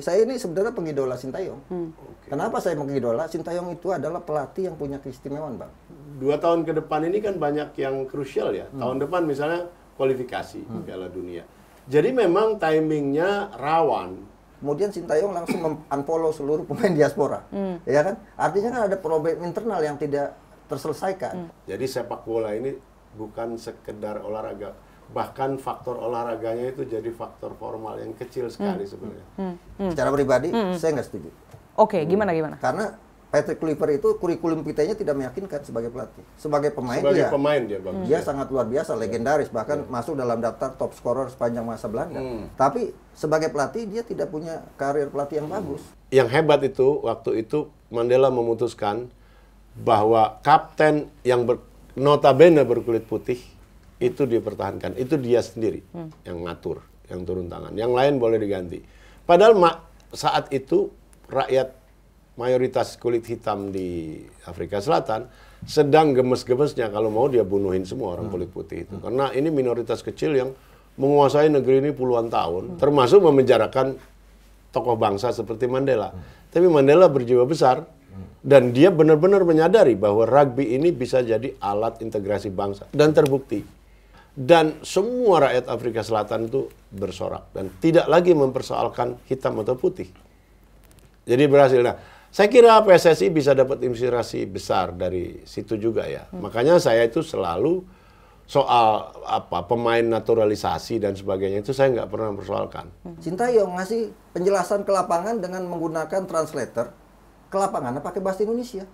Saya ini sebenarnya pengidola Sintayong. Kenapa saya mengidola? Sintayong itu adalah pelatih yang punya keistimewaan, Bang. 2 tahun ke depan ini kan banyak yang krusial ya. Tahun depan misalnya kualifikasi Piala Dunia. Jadi memang timingnya rawan. Kemudian Sintayong langsung unfollow seluruh pemain diaspora. Ya kan? Artinya kan ada problem internal yang tidak terselesaikan. Jadi sepak bola ini bukan sekedar olahraga. Bahkan faktor olahraganya itu jadi faktor formal yang kecil sekali sebenarnya. Secara pribadi, saya nggak setuju. Oke, gimana? Karena Patrick Kluivert itu kurikulum vitae-nya tidak meyakinkan sebagai pelatih. Sebagai pemain dia bagus. Dia sangat luar biasa, legendaris, bahkan masuk dalam daftar top scorer sepanjang masa Belanda. Tapi sebagai pelatih dia tidak punya karir pelatih yang bagus. Yang hebat itu waktu itu Mandela memutuskan bahwa kapten yang notabene berkulit putih itu dipertahankan. Itu dia sendiri yang ngatur, yang turun tangan. Yang lain boleh diganti. Padahal saat itu rakyat mayoritas kulit hitam di Afrika Selatan sedang gemes-gemesnya kalau mau dia bunuhin semua orang kulit putih itu. Karena ini minoritas kecil yang menguasai negeri ini puluhan tahun, termasuk memenjarakan tokoh bangsa seperti Mandela. Tapi Mandela berjiwa besar dan dia benar-benar menyadari bahwa rugby ini bisa jadi alat integrasi bangsa dan terbukti. Dan semua rakyat Afrika Selatan itu bersorak dan tidak lagi mempersoalkan hitam atau putih. Jadi berhasil. Nah, saya kira PSSI bisa dapat inspirasi besar dari situ juga ya. Makanya saya itu selalu soal pemain naturalisasi dan sebagainya itu saya nggak pernah mempersoalkan. Sintayong ngasih penjelasan ke lapangan dengan menggunakan translator ke lapangan pakai bahasa Indonesia.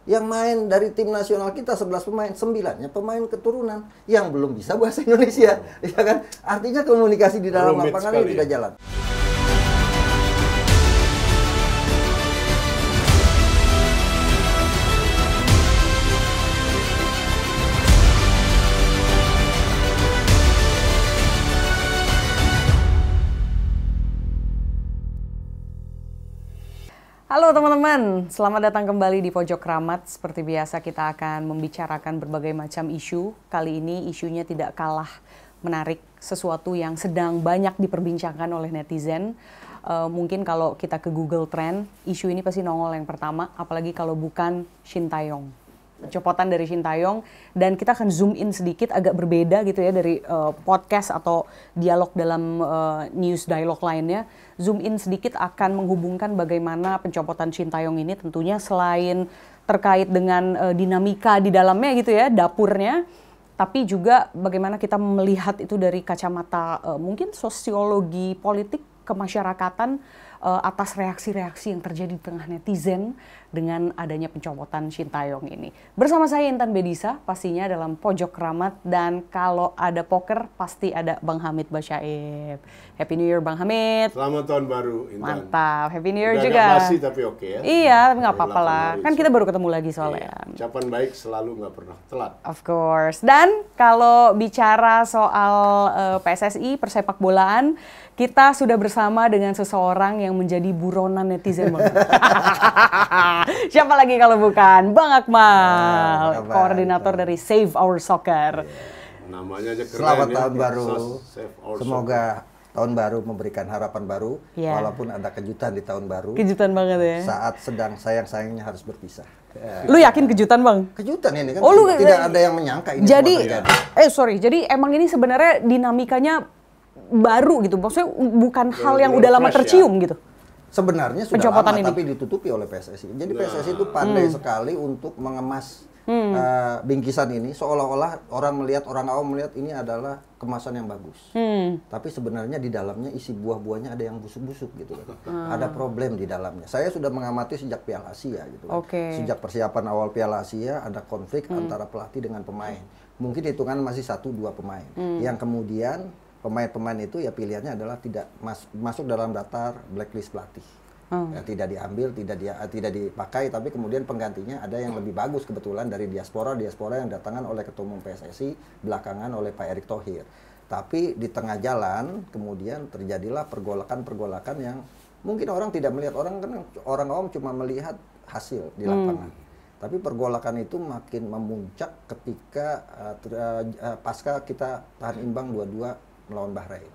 Yang main dari tim nasional kita 11 pemain, 9-nya pemain keturunan yang belum bisa bahasa Indonesia. Ya kan? Artinya komunikasi di dalam lapangan ini tidak jalan. Halo teman-teman, selamat datang kembali di Pojok Kramat. Seperti biasa kita akan membicarakan berbagai macam isu. Kali ini isunya tidak kalah menarik, sesuatu yang sedang banyak diperbincangkan oleh netizen. Mungkin kalau kita ke Google Trend, isu ini pasti nongol yang pertama, apalagi kalau bukan Sintayong. Pencopotan dari Sintayong, dan kita akan zoom in sedikit agak berbeda gitu ya dari podcast atau dialog dalam news dialog lainnya. Zoom in sedikit akan menghubungkan bagaimana pencopotan Sintayong ini tentunya selain terkait dengan dinamika di dalamnya gitu ya, dapurnya, tapi juga bagaimana kita melihat itu dari kacamata mungkin sosiologi politik kemasyarakatan atas reaksi-reaksi yang terjadi di tengah netizen dengan adanya pencopotan Sintayong ini. Bersama saya Intan Bedisa, pastinya dalam Pojok Kramat, dan kalau ada poker pasti ada Bang Hamid Basyaib. Happy New Year Bang Hamid. Selamat tahun baru Intan. Mantap, Happy New Year Udah juga. Agak basi tapi oke ya. Iya, nggak apa-apa lah. Kan kita baru ketemu lagi soalnya. Ucapan baik selalu nggak pernah telat. Of course. Dan kalau bicara soal PSSI, persepak bolaan, kita sudah bersama dengan seseorang yang menjadi buronan netizen. Siapa lagi kalau bukan Bang Akmal, koordinator dari Save Our Soccer. Namanya aja keren. Selamat ya. tahun baru. Semoga Soccer. tahun baru memberikan harapan baru, walaupun ada kejutan di tahun baru. Kejutan banget ya. Saat sedang sayang-sayangnya harus berpisah. Lu yakin kejutan Bang? Kejutan ini kan, tidak ada yang menyangka ini. Jadi, jadi emang ini sebenarnya dinamikanya baru gitu, maksudnya bukan hal yang udah lama tercium gitu. Sebenarnya sudah lama, tapi ditutupi oleh PSSI. Jadi PSSI itu pandai sekali untuk mengemas bingkisan ini seolah-olah orang awam melihat ini adalah kemasan yang bagus. Tapi sebenarnya di dalamnya isi buah-buahnya ada yang busuk-busuk gitu kan. Ada problem di dalamnya. Saya sudah mengamati sejak Piala Asia gitu kan. Sejak persiapan awal Piala Asia ada konflik antara pelatih dengan pemain. Mungkin hitungan masih 1-2 pemain. Yang kemudian pemain-pemain itu ya pilihannya adalah tidak masuk dalam daftar blacklist pelatih. Ya, tidak diambil, tidak dipakai, tapi kemudian penggantinya ada yang lebih bagus kebetulan dari diaspora yang datangan oleh Ketua Umum PSSI belakangan oleh Pak Erick Thohir. Tapi di tengah jalan kemudian terjadilah pergolakan yang mungkin orang tidak melihat, orang awam cuma melihat hasil di lapangan. Tapi pergolakan itu makin memuncak ketika pasca kita tahan imbang 2-2 melawan Bahrain.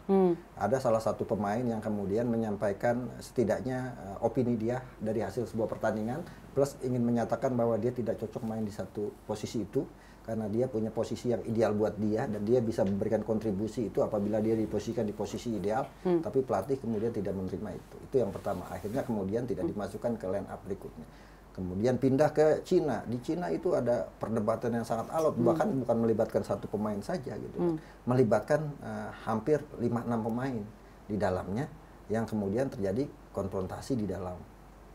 Ada salah satu pemain yang kemudian menyampaikan setidaknya opini dia dari hasil sebuah pertandingan, plus ingin menyatakan bahwa dia tidak cocok main di satu posisi itu, karena dia punya posisi yang ideal buat dia, dan dia bisa memberikan kontribusi itu apabila dia diposisikan di posisi ideal, tapi pelatih kemudian tidak menerima itu. Itu yang pertama. Akhirnya kemudian tidak dimasukkan ke line up berikutnya. Kemudian pindah ke Cina. Di Cina itu ada perdebatan yang sangat alot, bahkan bukan melibatkan satu pemain saja gitu. Melibatkan hampir 5-6 pemain di dalamnya, yang kemudian terjadi konfrontasi di dalam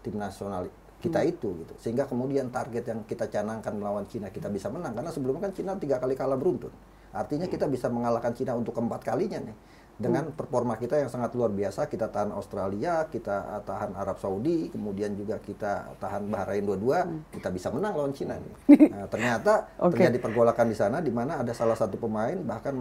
tim nasional kita itu gitu. Sehingga kemudian target yang kita canangkan melawan Cina kita bisa menang, karena sebelumnya kan Cina 3 kali kalah beruntun. Artinya kita bisa mengalahkan Cina untuk keempat kalinya nih. Dengan performa kita yang sangat luar biasa, kita tahan Australia, kita tahan Arab Saudi, kemudian juga kita tahan Bahrain 2-2, kita bisa menang lawan Cina nih. Nah, ternyata terjadi pergolakan di sana, di mana ada salah satu pemain bahkan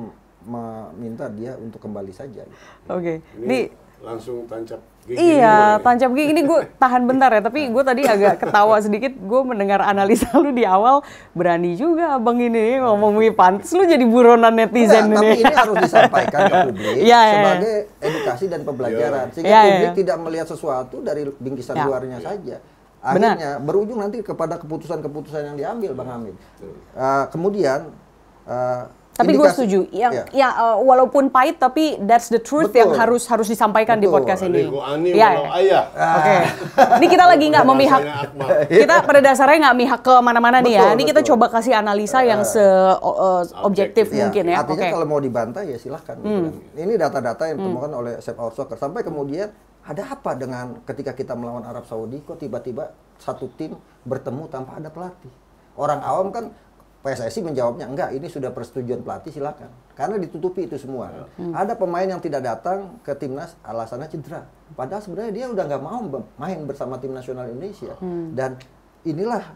meminta dia untuk kembali saja. Gitu. Ini langsung tancap gigi. Iya, tancap gigi. Ini gue tahan bentar ya, tapi gue tadi agak ketawa sedikit. Gue mendengar analisa lu di awal, berani juga abang ini ngomong pantes lu jadi buronan netizen. Tapi ini harus disampaikan ke publik sebagai edukasi dan pembelajaran. Sehingga publik tidak melihat sesuatu dari bingkisan luarnya saja. Akhirnya berujung nanti kepada keputusan-keputusan yang diambil, Bang Hamid. Kemudian tapi gue setuju, walaupun pahit tapi that's the truth yang harus disampaikan di podcast ini. Oke. Ini kita lagi nggak memihak, kita pada dasarnya nggak mihak ke mana-mana nih ya. Ini kita coba kasih analisa yang objektif mungkin ya. Artinya kalau mau dibantah ya silahkan. Ini data-data yang ditemukan oleh Save Our Soccer. Sampai kemudian ada apa dengan ketika kita melawan Arab Saudi, kok tiba-tiba satu tim bertemu tanpa ada pelatih? Orang awam kan, PSSI menjawabnya, enggak, ini sudah persetujuan pelatih, silakan. Karena ditutupi itu semua. Ada pemain yang tidak datang ke timnas alasannya cedera. Padahal sebenarnya dia udah nggak mau main bersama tim nasional Indonesia. Dan inilah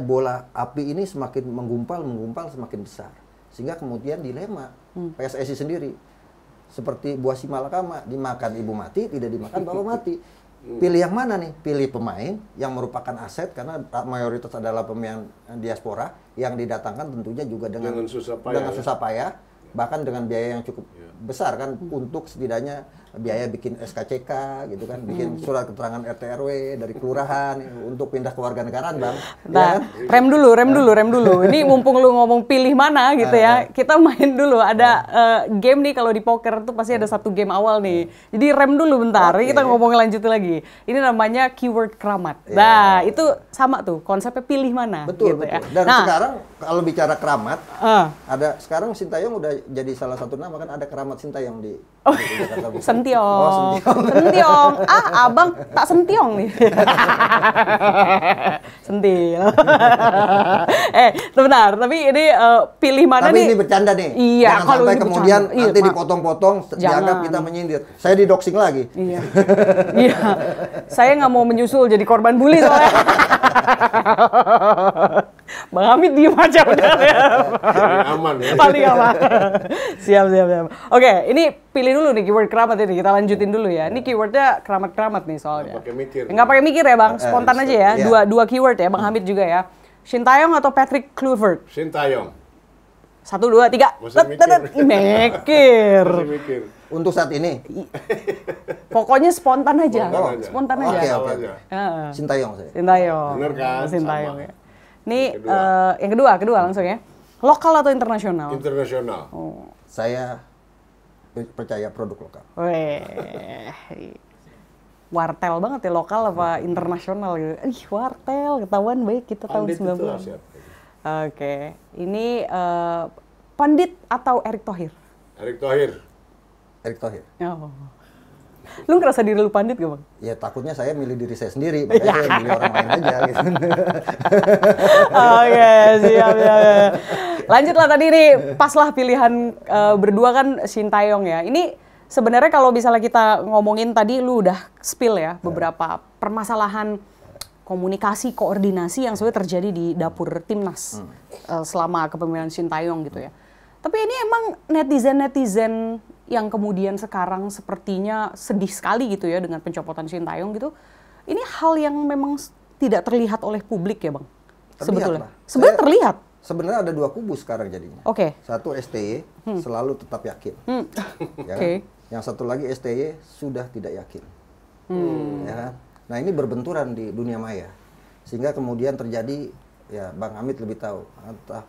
bola api ini semakin menggumpal semakin besar. Sehingga kemudian dilema PSSI sendiri. Seperti buah si malakama, dimakan ibu mati, tidak dimakan bapak mati. Pilih yang mana nih? Pilih pemain yang merupakan aset, karena mayoritas adalah pemain diaspora yang didatangkan tentunya juga dengan susah payah, bahkan dengan biaya yang cukup besar kan, untuk setidaknya biaya bikin SKCK gitu kan, bikin surat keterangan RT RW dari kelurahan untuk pindah ke warga negaraan, Bang. Nah, ya kan? rem dulu. Ini mumpung lu ngomong pilih mana gitu ya, kita main dulu. Ada game nih, kalau di poker tuh pasti ada satu game awal nih. Jadi rem dulu bentar, kita ngomong lanjut lagi. Ini namanya keyword keramat. Nah, itu sama tuh, konsepnya pilih mana. Betul. Ya. Dan sekarang kalau bicara keramat, ada sekarang Sintayong udah jadi salah satu nama kan, ada keramat Sintayong di Jakarta. Sentiong. Abang tak sentiong nih. Sentil. Sebentar, tapi ini pilih mana nih? Tapi ini bercanda nih. Iya, jangan sampai kemudian nanti dipotong-potong, dianggap kita menyindir. Saya didoxing lagi. Iya. Saya nggak mau menyusul jadi korban bully soalnya. Bang Hamid diem aja udah. Paling aman ya. Paling aman. Siap. Oke, ini pilih dulu nih keyword keramat ini. Kita lanjutin dulu ya. Ini keywordnya keramat-keramat nih soalnya. Nggak pakai mikir ya, Bang. Spontan aja ya. Dua keyword ya, Bang Hamid juga ya. Sintayong atau Patrick Kluivert? Sintayong. 1, 2, 3. Mikir. Untuk saat ini. Pokoknya spontan aja. Spontan aja. Oke. Sintayong saya. Sintayong. Bener kan? Sintayong ya. Ini yang kedua langsung ya. Lokal atau internasional? Internasional. Saya percaya produk lokal. Wartel banget ya, lokal apa internasional gitu. Wartel, ketahuan baik kita tahun 90. Oke. Ini Pandit atau Erick Thohir? Erick Thohir. Oh. Lu ngerasa diri lu pandit gak, Bang? Ya takutnya saya milih diri saya sendiri, makanya saya milih orang lain aja gitu. Oke, siap. Lanjutlah tadi nih, paslah pilihan berdua kan Sintayong ya. Ini sebenarnya kalau misalnya kita ngomongin tadi, lu udah spill ya beberapa permasalahan komunikasi, koordinasi yang sebenarnya terjadi di dapur timnas selama kepemimpinan Sintayong gitu ya. Tapi ini emang netizen yang kemudian sekarang sepertinya sedih sekali gitu ya dengan pencopotan Sintayong gitu. Ini hal yang memang tidak terlihat oleh publik ya, Bang? Sebetulnya. Sebenarnya terlihat. sebenarnya ada dua kubu sekarang jadinya. Oke. Satu STY selalu tetap yakin. Ya kan? Oke. Yang satu lagi STY sudah tidak yakin. Ya kan? Nah ini berbenturan di dunia maya. Sehingga kemudian terjadi, ya Bang Hamid lebih tahu, entah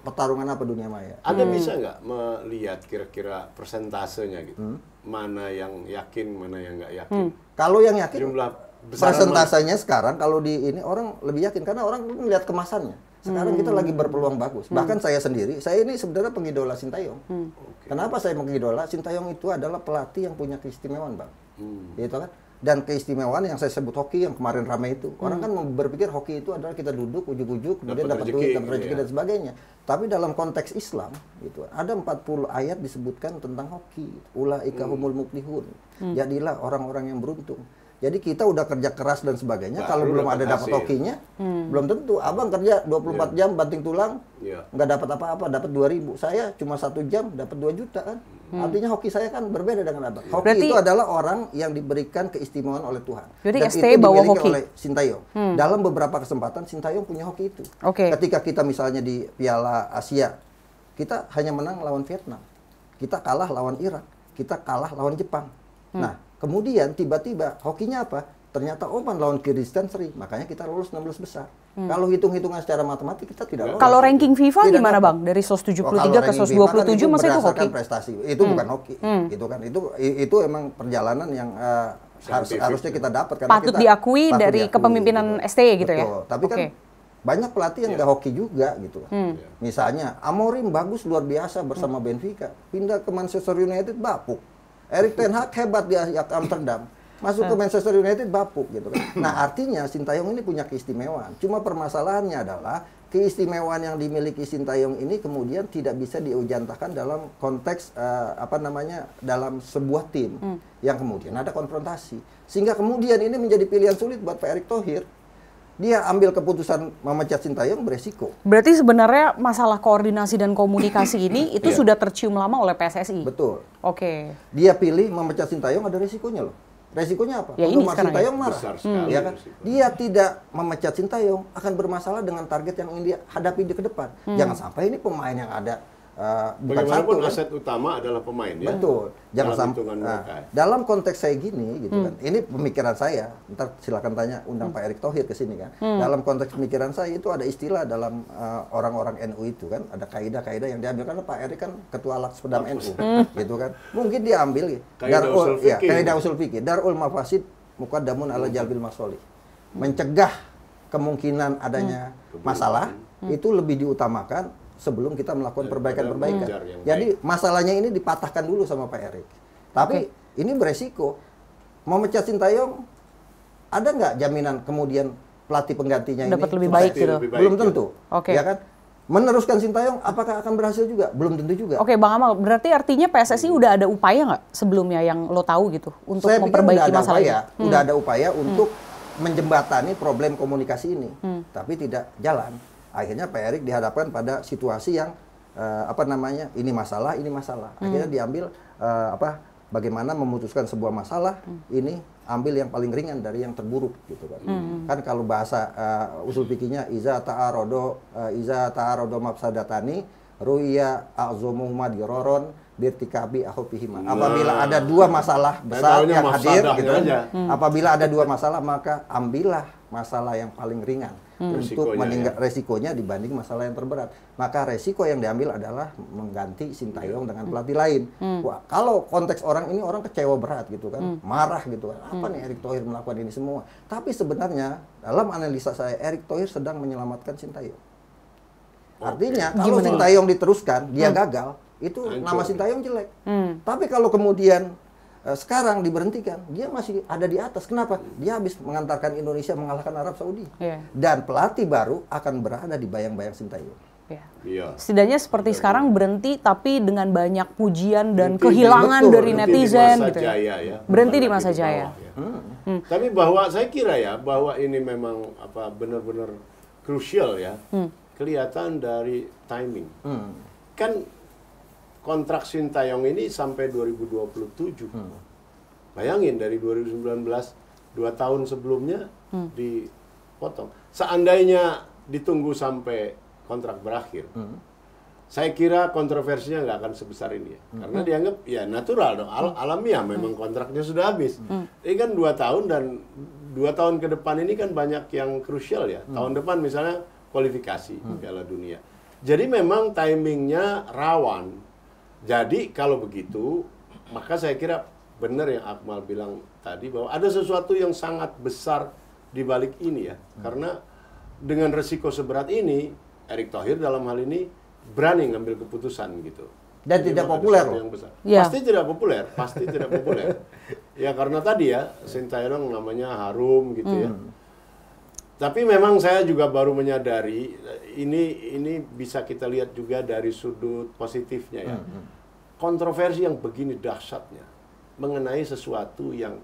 pertarungan apa dunia maya. Anda bisa nggak melihat kira-kira persentasenya gitu? Mana yang yakin, mana yang nggak yakin? Kalau yang yakin, Jumlah besar persentasenya sekarang kalau di ini orang lebih yakin karena orang melihat kemasannya. Sekarang kita lagi berpeluang bagus. Bahkan saya sendiri, saya ini sebenarnya pengidola Sintayong. Kenapa saya mengidola? Sintayong itu adalah pelatih yang punya keistimewaan, Bang. Gitu kan? Dan keistimewaan yang saya sebut hoki yang kemarin ramai itu. Orang kan berpikir hoki itu adalah kita duduk ujuk-ujuk kemudian dapat duit, dapat rezeki dan sebagainya. Tapi dalam konteks Islam gitu, ada 40 ayat disebutkan tentang hoki. Ulaika humul muflihun. Jadilah orang-orang yang beruntung. Jadi kita udah kerja keras dan sebagainya, kalau belum ada dapat hokinya, belum tentu. Abang kerja 24 jam banting tulang, nggak dapat apa-apa, dapat 2.000. Saya cuma 1 jam dapat 2 juta kan. Artinya hoki saya kan berbeda dengan abang. Hoki Berarti, itu adalah orang yang diberikan keistimewaan oleh Tuhan. Jadi dan STY itu bawa dimiliki hoki oleh Sintayong. Dalam beberapa kesempatan Sintayong punya hoki itu. Oke. Ketika kita misalnya di Piala Asia, kita hanya menang lawan Vietnam. Kita kalah lawan Irak. Kita kalah lawan Jepang. Nah, kemudian tiba-tiba hokinya apa? Ternyata Oman lawan Kyrgyzstan seri, makanya kita lolos 16 besar. Kalau hitung-hitungan secara matematik kita tidak lolos. Kalau ranking FIFA Tidak gimana dapat. Bang? Dari 173 ke ranking FIFA kan 127 masa itu hoki? berdasarkan prestasi. Itu bukan hoki. Gitu kan. Itu emang perjalanan yang harusnya kita dapat karena Patut kita diakui patut dari diakui, kepemimpinan gitu. STY gitu ya. Betul. Tapi kan banyak pelatih yang nggak hoki juga gitu. Misalnya Amorim bagus luar biasa bersama Benfica, pindah ke Manchester United bapuk. Erik ten Hag hebat di Ajax Amsterdam. Masuk ke Manchester United bapuk gitu kan. Nah, artinya Sintayong ini punya keistimewaan. Cuma permasalahannya adalah keistimewaan yang dimiliki Sintayong ini kemudian tidak bisa diujantahkan dalam konteks dalam sebuah tim yang kemudian ada konfrontasi. Sehingga kemudian ini menjadi pilihan sulit buat Pak Erick Thohir. Dia ambil keputusan memecat Sintayong beresiko. Berarti sebenarnya masalah koordinasi dan komunikasi ini itu sudah tercium lama oleh PSSI. Betul. Oke. Dia pilih memecat Sintayong ada resikonya loh. Resikonya apa? Ya ini Penggemar sekarang Sintayong marah. Besar sekali Ya kan? resiko. Dia tidak memecat Sintayong akan bermasalah dengan target yang ingin dia hadapi di ke depan. Jangan sampai ini pemain yang ada bukan satu Bagaimanapun kan? aset utama adalah pemain ya. Betul. Jangan Dalam sampai hitungan mereka. dalam konteks saya gini gitu kan. Ini pemikiran saya. Ntar silakan tanya undang Pak Erick Thohir ke sini kan. Dalam konteks pemikiran saya itu ada istilah dalam orang-orang NU itu kan, ada kaidah-kaidah yang diambil karena Pak Erick kan ketua Lakspedam NU gitu kan. Mungkin dia ambil kaidah usul fikih, darul mafasid muqaddamun ala jalbil masolih. Mencegah kemungkinan adanya masalah itu lebih diutamakan sebelum kita melakukan perbaikan-perbaikan. Jadi masalahnya ini dipatahkan dulu sama Pak Erick. Tapi ini beresiko. Mau mecat Sintayong, ada nggak jaminan kemudian pelatih penggantinya dapat ini lebih baik gitu? Belum tentu. Oke. Ya kan? Meneruskan Sintayong, apakah akan berhasil juga? Belum tentu juga. Oke, Bang Amal, berarti artinya PSSI udah ada upaya nggak sebelumnya yang lo tahu gitu untuk Saya pikir memperbaiki masalah ini? udah ada upaya untuk menjembatani problem komunikasi ini, tapi tidak jalan. Akhirnya Pak Erick dihadapkan pada situasi yang ini masalah. Akhirnya diambil bagaimana memutuskan sebuah masalah ini ambil yang paling ringan dari yang terburuk gitu kan. Kan kalau bahasa usul fikihnya iza ta'arodo mafsadatani ruya a'zomuhuma diroron birtikabi ahupihima. Apabila ada dua masalah besar yang hadir gitu kan. Apabila ada dua masalah maka ambillah masalah yang paling ringan untuk resikonya dibanding masalah yang terberat. Maka resiko yang diambil adalah mengganti Sintayong dengan pelatih lain. Wah, kalau konteks orang ini orang kecewa berat gitu kan, marah gitu kan. Apa nih Erick Thohir melakukan ini semua? Tapi sebenarnya dalam analisa saya Erick Thohir sedang menyelamatkan Sintayong. Artinya kalau Sintayong diteruskan, dia gagal, itu nama Sintayong jelek. Tapi kalau kemudian sekarang diberhentikan, dia masih ada di atas. Kenapa? Dia habis mengantarkan Indonesia mengalahkan Arab Saudi. Dan pelatih baru akan berada di bayang-bayang Sintayong. Setidaknya seperti sekarang berhenti tapi dengan banyak pujian dan kehilangan dari netizen gitu ya. Berhenti di masa jaya. Tapi bahwa saya kira ya bahwa ini memang benar-benar krusial ya. Kelihatan dari timing. Kan kontrak Sintayong ini sampai 2027. Bayangin dari 2019 2 tahun sebelumnya dipotong. Seandainya ditunggu sampai kontrak berakhir, saya kira kontroversinya nggak akan sebesar ini ya. Karena dianggap ya natural dong, alamiah memang kontraknya sudah habis. Ini kan 2 tahun dan 2 tahun ke depan ini kan banyak yang krusial ya. Tahun depan misalnya kualifikasi Piala Dunia. Jadi memang timingnya rawan. Jadi kalau begitu, maka saya kira benar yang Akmal bilang tadi bahwa ada sesuatu yang sangat besar di balik ini ya. Karena dengan resiko seberat ini, Erick Thohir dalam hal ini berani ngambil keputusan gitu. Dan Jadi tidak populer yang besar. Ya. Pasti tidak populer, pasti tidak populer. Ya karena tadi ya, Sintayong namanya harum gitu ya. Tapi memang saya juga baru menyadari ini bisa kita lihat juga dari sudut positifnya ya. Kontroversi yang begini dahsyatnya mengenai sesuatu yang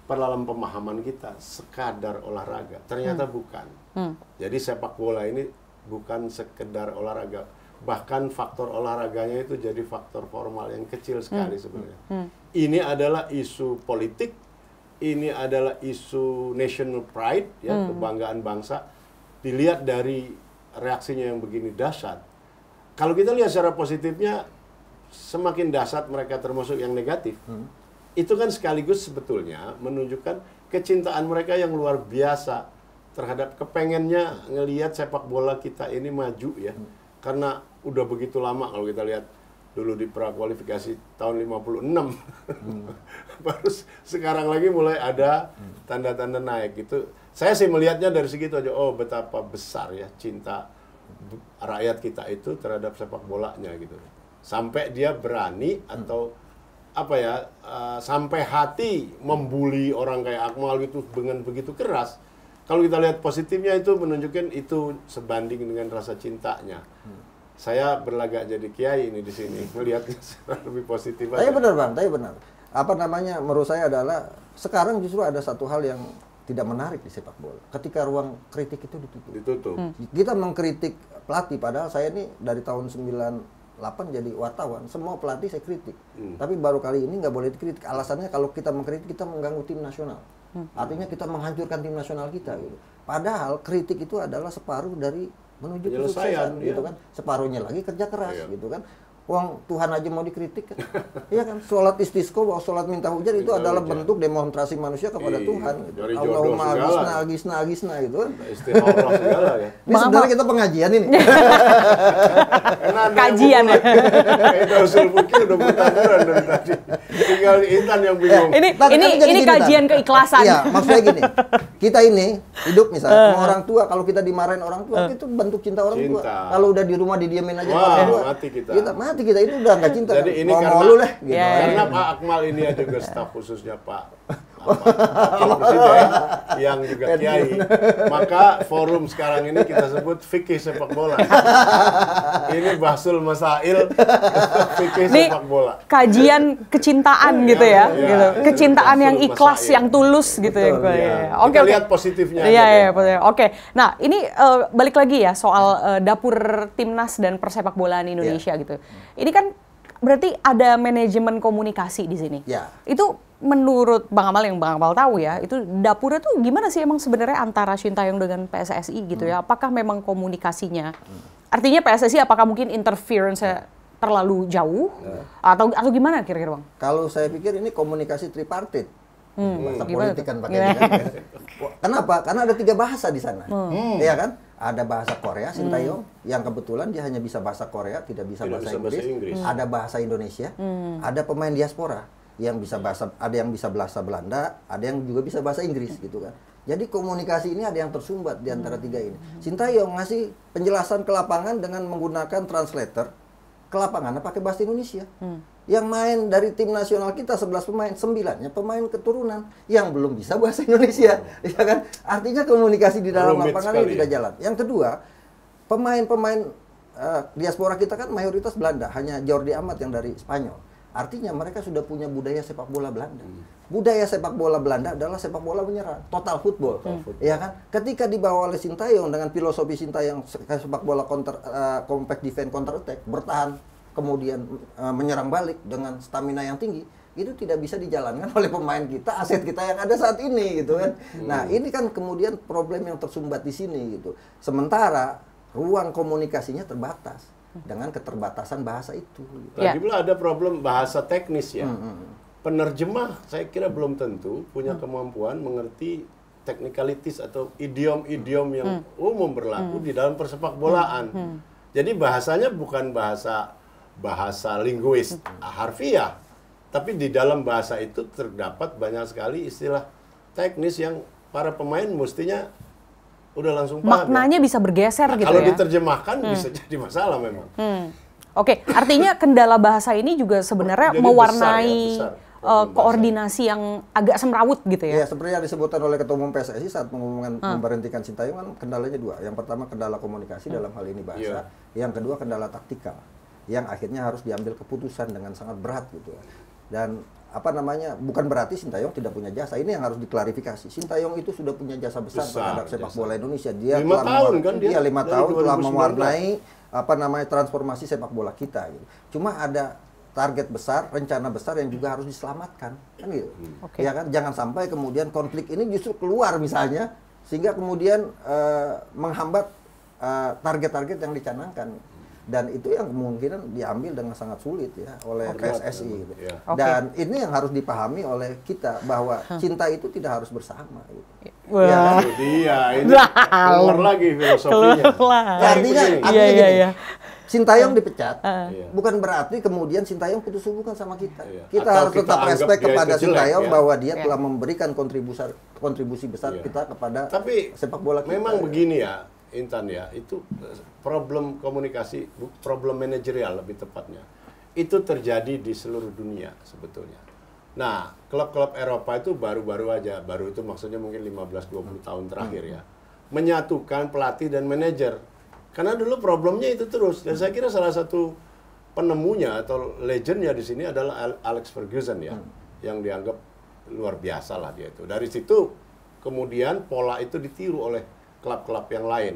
dalam pemahaman kita sekadar olahraga, ternyata bukan. Jadi sepak bola ini bukan sekedar olahraga, bahkan faktor olahraganya itu jadi faktor formal yang kecil sekali sebenarnya. Ini adalah isu politik, ini adalah isu national pride, ya, kebanggaan bangsa. Dilihat dari reaksinya yang begini dahsyat. Kalau kita lihat secara positifnya, semakin dahsyat mereka termasuk yang negatif. Itu kan sekaligus sebetulnya menunjukkan kecintaan mereka yang luar biasa terhadap kepengennya ngelihat sepak bola kita ini maju ya. Karena udah begitu lama kalau kita lihat dulu di prakualifikasi tahun 56. Baru sekarang lagi mulai ada tanda-tanda naik gitu. Saya sih melihatnya dari segitu aja. Oh, betapa besar ya cinta rakyat kita itu terhadap sepak bolanya gitu. Sampai dia berani atau apa ya, sampai hati membuli orang kayak Akmal gitu dengan begitu keras. Kalau kita lihat positifnya itu menunjukkan itu sebanding dengan rasa cintanya. Saya berlagak jadi kiai ini di sini, melihatnya lebih positif aja. Tapi benar Bang, tapi benar. Apa namanya, menurut saya adalah sekarang justru ada satu hal yang tidak menarik di sepak bola. Ketika ruang kritik itu ditutup. Kita mengkritik pelatih, padahal saya ini dari tahun 98 jadi wartawan, semua pelatih saya kritik. Tapi baru kali ini nggak boleh dikritik. Alasannya kalau kita mengkritik, kita mengganggu tim nasional. Artinya kita menghancurkan tim nasional kita gitu. Padahal kritik itu adalah separuh dari menuju kesuksesan gitu kan. Separuhnya lagi kerja keras gitu kan. Uang Tuhan aja mau dikritik kan. Iya kan, sholat istisqa, sholat minta hujan itu adalah bentuk demonstrasi manusia kepada Tuhan gitu. Allahumma agisna gitu kan. Istikharah segala ya. Ini sebenarnya kita pengajian ini. Kajian ya. Itu usul fikih udah bertandaran dari tadi. Tinggal Intan yang bingung. Ini kajian keikhlasan. Iya, maksudnya gini. Kita ini hidup misalnya sama orang tua, kalau kita dimarahin orang tua, itu bentuk cinta orang tua. Kalau udah di rumah didiemin aja orang tua. Mati kita. Mati kita itu udah nggak cinta. Jadi ini karena lu lah gitu. Karena Pak Akmal ini juga staf khususnya Pak Presiden yang juga kiai. Maka forum sekarang ini kita sebut fikih sepak bola. Ini bahsul masail fikih sepak bola. Kajian kecintaan gitu ya, gitu. Kecintaan yang ikhlas, yang tulus gitu ya. Oke, lihat positifnya. Iya, oke. Nah, ini balik lagi ya soal dapur timnas dan persepak bolaan Indonesia gitu. Ini kan berarti ada manajemen komunikasi di sini. Itu menurut Bang Amal, yang Bang Amal tahu ya, itu dapurnya tuh gimana sih emang sebenarnya antara Sintayong dengan PSSI gitu ya? Apakah memang komunikasinya? Artinya PSSI apakah mungkin interference-nya terlalu jauh atau gimana kira-kira Bang? Kalau saya pikir ini komunikasi tripartit. Bahasa politik kan pakai kan. Kenapa? Karena ada 3 bahasa di sana. Iya kan? Ada bahasa Korea, Sintayong, yang kebetulan dia hanya bisa bahasa Korea, tidak bisa bahasa Inggris. Ada bahasa Indonesia, ada pemain diaspora yang bisa bahasa, ada yang bisa bahasa Belanda, ada yang juga bisa bahasa Inggris gitu kan. Jadi komunikasi ini ada yang tersumbat di antara 3 ini. Sintayong ngasih penjelasan ke lapangan dengan menggunakan translator ke lapangan pakai bahasa Indonesia. Yang main dari tim nasional kita 11 pemain, 9-nya pemain keturunan yang belum bisa bahasa Indonesia, ya kan? Artinya komunikasi di dalam lapangan ini tidak jalan. Yang kedua, pemain-pemain diaspora kita kan mayoritas Belanda, hanya Jordi Amat yang dari Spanyol. Artinya mereka sudah punya budaya sepak bola Belanda. Budaya sepak bola Belanda adalah sepak bola menyerang, total football. Ya kan? Ketika dibawa oleh Sintayong dengan filosofi Sintayong sepak bola compact defense, counter attack, bertahan, kemudian menyerang balik dengan stamina yang tinggi, itu tidak bisa dijalankan oleh pemain kita, aset kita yang ada saat ini gitu kan. Nah, ini kan kemudian problem yang tersumbat di sini gitu. Sementara ruang komunikasinya terbatas dengan keterbatasan bahasa itu. Gitu. Lagi pula ada problem bahasa teknis ya. Penerjemah saya kira belum tentu punya kemampuan mengerti technicalities atau idiom-idiom yang umum berlaku di dalam persepakbolaan. Jadi bahasanya bukan bahasa linguis harfiah, tapi di dalam bahasa itu terdapat banyak sekali istilah teknis yang para pemain mestinya udah langsung paham. Maknanya bisa bergeser gitu kalau ya. Kalau diterjemahkan bisa jadi masalah memang. Oke, artinya kendala bahasa ini juga sebenarnya Jadi mewarnai besar. koordinasi yang agak semrawut gitu ya. Ya, seperti yang disebutkan oleh Ketua Umum PSSI saat mengumumkan memberhentikan Sintayong kan kendalanya dua. Yang pertama kendala komunikasi dalam hal ini bahasa. Yang kedua kendala taktikal yang akhirnya harus diambil keputusan dengan sangat berat gitu ya. Dan bukan berarti Sintayong tidak punya jasa. Ini yang harus diklarifikasi. Sintayong itu sudah punya jasa besar terhadap sepak bola Indonesia. Dia 5 tahun kan dia. 5 tahun telah mewarnai transformasi sepak bola kita gitu. Cuma ada target besar, rencana besar yang juga harus diselamatkan, kan gitu. Ya kan, jangan sampai kemudian konflik ini justru keluar misalnya sehingga kemudian menghambat target-target yang dicanangkan. Dan itu yang kemungkinan diambil dengan sangat sulit ya oleh PSSI. Gitu. Dan ini yang harus dipahami oleh kita bahwa cinta itu tidak harus bersama. Gitu. Wah. Ya kan? Dia ini keluar lagi filosofinya. Ya, artinya gini, Sintayong dipecat, bukan berarti kemudian Sintayong putus hubungan sama kita. Kita harus tetap respect kepada Sintayong bahwa dia telah memberikan kontribusi besar kita kepada sepak bola kita. Memang begini ya, Intan ya, itu problem komunikasi, problem manajerial lebih tepatnya. Itu terjadi di seluruh dunia sebetulnya. Nah, klub-klub Eropa itu baru-baru aja, baru itu maksudnya mungkin 15-20 tahun terakhir ya, menyatukan pelatih dan manajer. Karena dulu problemnya itu terus, dan saya kira salah satu penemunya atau legendnya di sini adalah Alex Ferguson ya, yang dianggap luar biasa lah dia itu. Dari situ kemudian pola itu ditiru oleh klub-klub yang lain,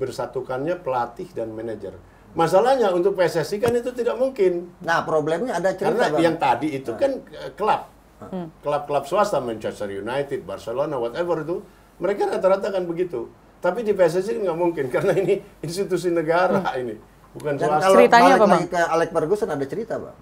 bersatukannya pelatih dan manajer. Masalahnya untuk PSSI kan itu tidak mungkin. Nah, problemnya ada cerita. Karena yang tadi itu kan klub, klub-klub swasta, Manchester United, Barcelona, whatever itu, mereka rata-rata kan begitu. Tapi di PSSI nggak mungkin karena ini institusi negara ini, bukan swasta. Kalau ceritanya apa, balik lagi ke Alex Ferguson ada cerita, Bang.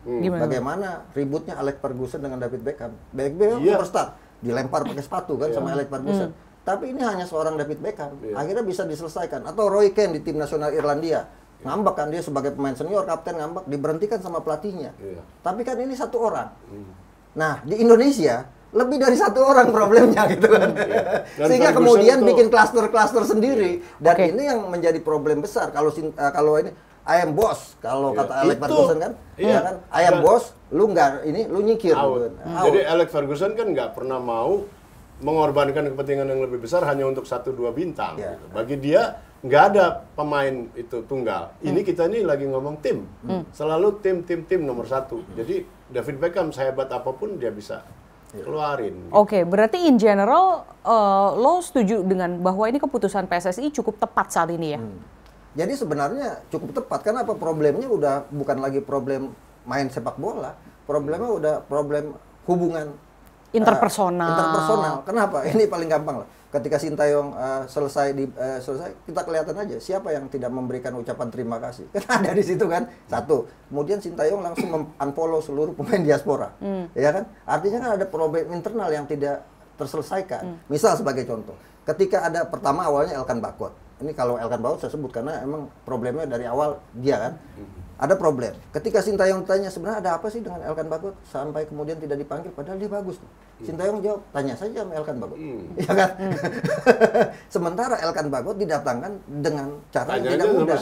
Bagaimana ributnya Alex Ferguson dengan David Beckham. Beckham superstar, dilempar pakai sepatu kan sama Alex Ferguson. Tapi ini hanya seorang David Beckham. Akhirnya bisa diselesaikan. Atau Roy Keane di tim nasional Irlandia. Ngambek kan dia sebagai pemain senior, kapten ngambek, diberhentikan sama pelatihnya. Tapi kan ini satu orang. Nah, di Indonesia lebih dari satu orang problemnya gitu kan. Sehingga kemudian bikin klaster-klaster sendiri. Dan ini yang menjadi problem besar. Kalau ini I am boss, kalau kata Alex Ferguson kan, ya kan, I am boss, lu nggak ini, lu nyingkir. Gitu. Jadi Alex Ferguson kan nggak pernah mau mengorbankan kepentingan yang lebih besar hanya untuk 1-2 bintang. Gitu. Bagi dia nggak ada pemain itu tunggal. Ini kita ini lagi ngomong tim, selalu tim nomor 1. Jadi David Beckham sehebat apapun dia bisa keluarin. Oke, berarti in general lo setuju dengan bahwa ini keputusan PSSI cukup tepat saat ini ya? Jadi sebenarnya cukup tepat karena apa, problemnya udah bukan lagi problem main sepak bola, problemnya udah problem hubungan interpersonal. Kenapa? Ini paling gampang lah. Ketika Sintayong selesai kita kelihatan aja siapa yang tidak memberikan ucapan terima kasih. Kan ada di situ kan. Satu. Kemudian Sintayong langsung unfollow seluruh pemain diaspora. Ya kan? Artinya kan ada problem internal yang tidak terselesaikan. Misal sebagai contoh, ketika ada pertama awalnya Elkan Bakot. Ini kalau Elkan Bakot saya sebut karena emang problemnya dari awal dia kan. Ada problem. Ketika Sintayong tanya sebenarnya ada apa sih dengan Elkan Bakot sampai kemudian tidak dipanggil padahal dia bagus. Sintayong jawab, tanya saja sama Elkan Bakot. Ya kan? Sementara Elkan Bakot didatangkan dengan cara yang tidak mudah.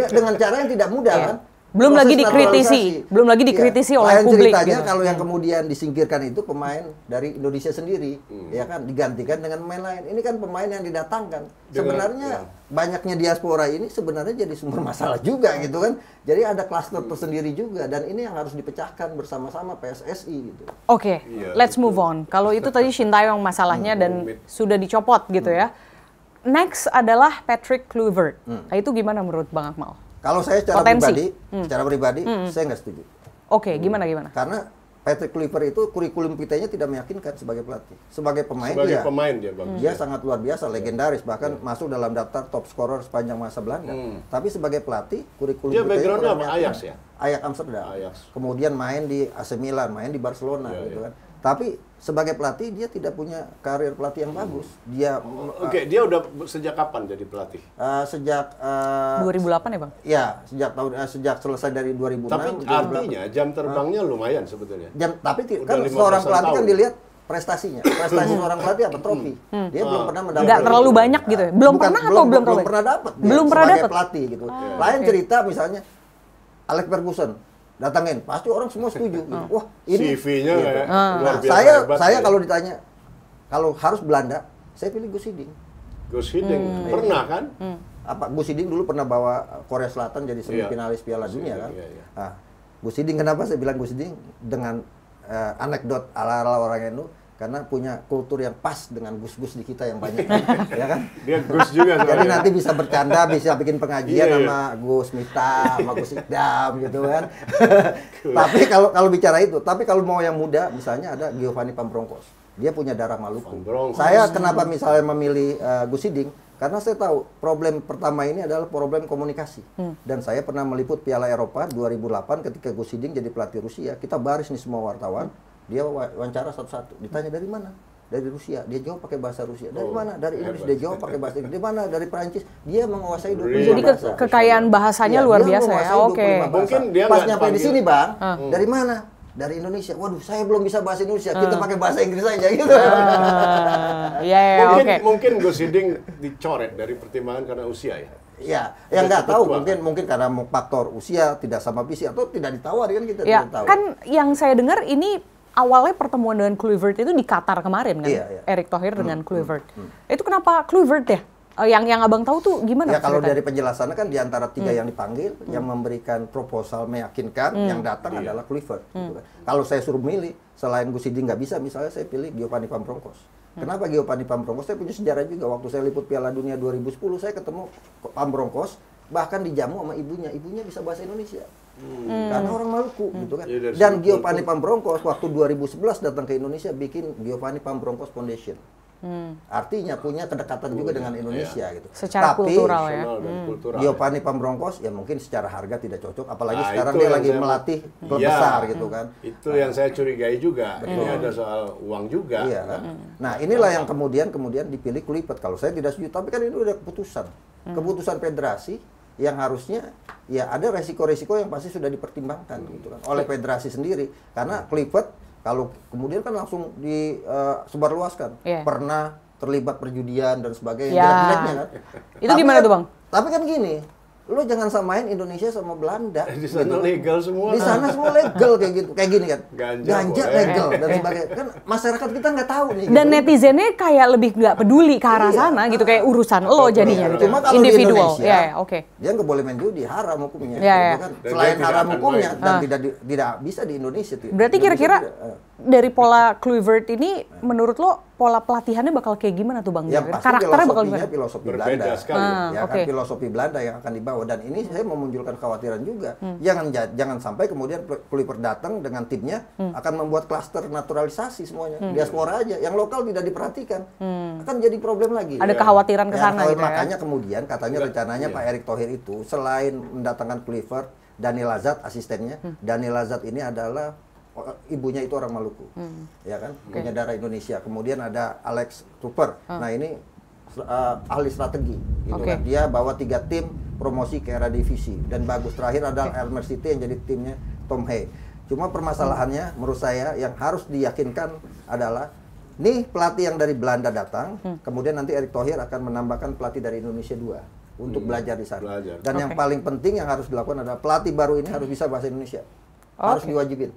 Dengan cara yang tidak mudah kan? Belum lagi dikritisi oleh publik. Ceritanya kalau yang kemudian disingkirkan itu pemain dari Indonesia sendiri, ya kan, digantikan dengan pemain lain. Ini kan pemain yang didatangkan. Sebenarnya banyaknya diaspora ini sebenarnya jadi sumber masalah juga gitu kan. Jadi ada klaster tersendiri juga dan ini yang harus dipecahkan bersama-sama PSSI gitu. Oke, let's move on. Kalau itu tadi Sintayong masalahnya dan sudah dicopot gitu ya. Next adalah Patrick Kluivert. Nah, itu gimana menurut Bang Akmal? Kalau saya secara pribadi, saya nggak setuju. Oke, gimana? Karena Patrick Kluivert itu kurikulum PT-nya tidak meyakinkan sebagai pelatih. Sebagai pemain dia bagus. Dia sangat luar biasa, legendaris, bahkan masuk dalam daftar top scorer sepanjang masa Belanda. Tapi sebagai pelatih, kurikulum dia PT-nya background-nya apa? Ajax ya? Ajax Amsterdam. Ajax. Kemudian main di AC Milan, main di Barcelona gitu kan. Tapi sebagai pelatih dia tidak punya karir pelatih yang bagus. Dia dia udah sejak kapan jadi pelatih? Sejak 2008 ya, Bang? Ya, sejak selesai dari 2006. Tapi artinya jam terbangnya lumayan sebetulnya. Tapi kan seorang pelatih kan dilihat prestasinya. Prestasi seorang pelatih apa? Trofi. Dia belum pernah mendapatkan. Nggak terlalu banyak gitu ya? Belum pernah dapat? Belum pernah dapat pelatih gitu. Lain cerita misalnya Alex Ferguson datangin, pasti orang semua setuju. Gitu. Wah, ini CV-nya gitu. luar biasa hebat. Saya kalau ditanya, kalau harus Belanda, saya pilih Guus Hiddink. Guus Hiddink pernah kan? Guus Hiddink dulu pernah bawa Korea Selatan jadi semifinalis Piala Dunia kan? Nah, Guus Hiddink kenapa saya bilang Guus Hiddink dengan anekdot ala-ala orang NU? Karena punya kultur yang pas dengan gus-gus di kita yang banyak, ya kan? Dia Gus juga. Jadi nanti bisa bercanda, bisa bikin pengajian sama Gus Miftah, sama Gus Idam gitu kan. Tapi kalau bicara itu, tapi kalau mau yang muda, misalnya ada Giovanni Pambrongkos. Dia punya darah Maluku. Saya kenapa misalnya memilih Guus Hiddink? Karena saya tahu problem pertama ini adalah problem komunikasi. Dan saya pernah meliput Piala Eropa 2008 ketika Guus Hiddink jadi pelatih Rusia. Kita baris nih semua wartawan. Dia wawancara satu-satu. Ditanya dari mana? Dari Rusia. Dia jawab pakai bahasa Rusia. Dari mana? Dari Inggris. Dia jawab pakai bahasa Inggris. Dari mana? Dari Perancis. Dia menguasai 25 Jadi bahasa. kekayaan bahasanya luar biasa ya. Oke. Mungkin dia pas nyampe di sini, Bang. Dari mana? Dari Indonesia. Waduh, saya belum bisa bahasa Indonesia. Kita pakai bahasa Inggris aja gitu. Mungkin Guus Hiddink dicoret dari pertimbangan karena usia ya. Ya, yang nggak tahu mungkin karena faktor usia tidak sama visi atau tidak ditawar kan kita tidak tahu. Kan yang saya dengar ini awalnya pertemuan dengan Kluivert itu di Qatar kemarin kan, Erick Thohir dengan Kluivert. Itu kenapa Kluivert ya? Yang abang tahu tuh gimana? Ya kalau dari penjelasannya kan di antara tiga yang dipanggil, yang memberikan proposal meyakinkan, yang datang adalah Kluivert. Gitu kan. Kalau saya suruh milih, selain Guus Hiddink nggak bisa, misalnya saya pilih Giovanni Pambrongkos. Kenapa Giovanni Pambrongkos? Saya punya sejarah juga. Waktu saya liput Piala Dunia 2010, saya ketemu Pambrongkos, bahkan dijamu sama ibunya. Ibunya bisa bahasa Indonesia. Karena orang Maluku gitu kan. Dan Giovanni Pambrongkos waktu 2011 datang ke Indonesia bikin Giovanni Pambrongkos Foundation. Artinya punya kedekatan juga dengan Indonesia gitu. Secara kultural ya. Giovanni Pambrongkos ya mungkin secara harga tidak cocok, apalagi sekarang dia lagi melatih klub besar gitu kan. Itu yang saya curigai juga. Ini ada soal uang juga. Iya kan. Nah, inilah yang kemudian dipilih Kluivert. Kalau saya tidak setuju, tapi kan ini udah keputusan federasi yang harusnya ya ada resiko-resiko yang pasti sudah dipertimbangkan gitu kan oleh federasi sendiri. Karena Kluivert kalau kemudian kan langsung disebarluaskan pernah terlibat perjudian dan sebagainya, jelek-jeleknya kan. Itu gimana tuh, Bang? Tapi kan gini, lu jangan samain Indonesia sama Belanda. Di sana gitu. Legal semua. Di sana semua legal kayak gitu, kayak gini kan. Ganja legal dan sebagainya. Kan masyarakat kita nggak tahu nih. Dan gitu. Netizennya kayak lebih nggak peduli ke arah sana gitu, kayak urusan lo jadinya gitu. Cuma kalau individual. Di Indonesia, dia nggak boleh main judi, haram hukumnya. Gitu kan. Selain haram hukumnya dan tidak bisa di Indonesia. Berarti kira-kira dari pola Kluivert ini, menurut lo pola pelatihannya bakal kayak gimana tuh, Bang? Ya, karakternya bakal gimana? Filosofi Belanda. Berbeda sekali. Ya kan, filosofi Belanda yang akan dibawa. Dan ini saya memunculkan kekhawatiran juga. Jangan sampai kemudian Kluivert datang dengan timnya akan membuat klaster naturalisasi semuanya. Diaspora aja, yang lokal tidak diperhatikan. Akan jadi problem lagi. Ada kekhawatiran ke sana gitu ya. Makanya kemudian katanya rencananya Pak Erick Thohir itu selain mendatangkan Kluivert, Daniel Lazat asistennya. Daniel Lazat ini adalah ibunya itu orang Maluku, ya kan, punya darah Indonesia. Kemudian ada Alex Cooper, nah ini ahli strategi, gitu kan. Dia bawa 3 tim promosi ke era divisi dan bagus. Terakhir ada Elmer City yang jadi timnya Tom Hay. Cuma permasalahannya, menurut saya yang harus diyakinkan adalah, nih pelatih yang dari Belanda datang, kemudian nanti Erick Thohir akan menambahkan pelatih dari Indonesia 2 untuk belajar di sana. Dan yang paling penting yang harus dilakukan adalah pelatih baru ini harus bisa bahasa Indonesia. Harus diwajibin.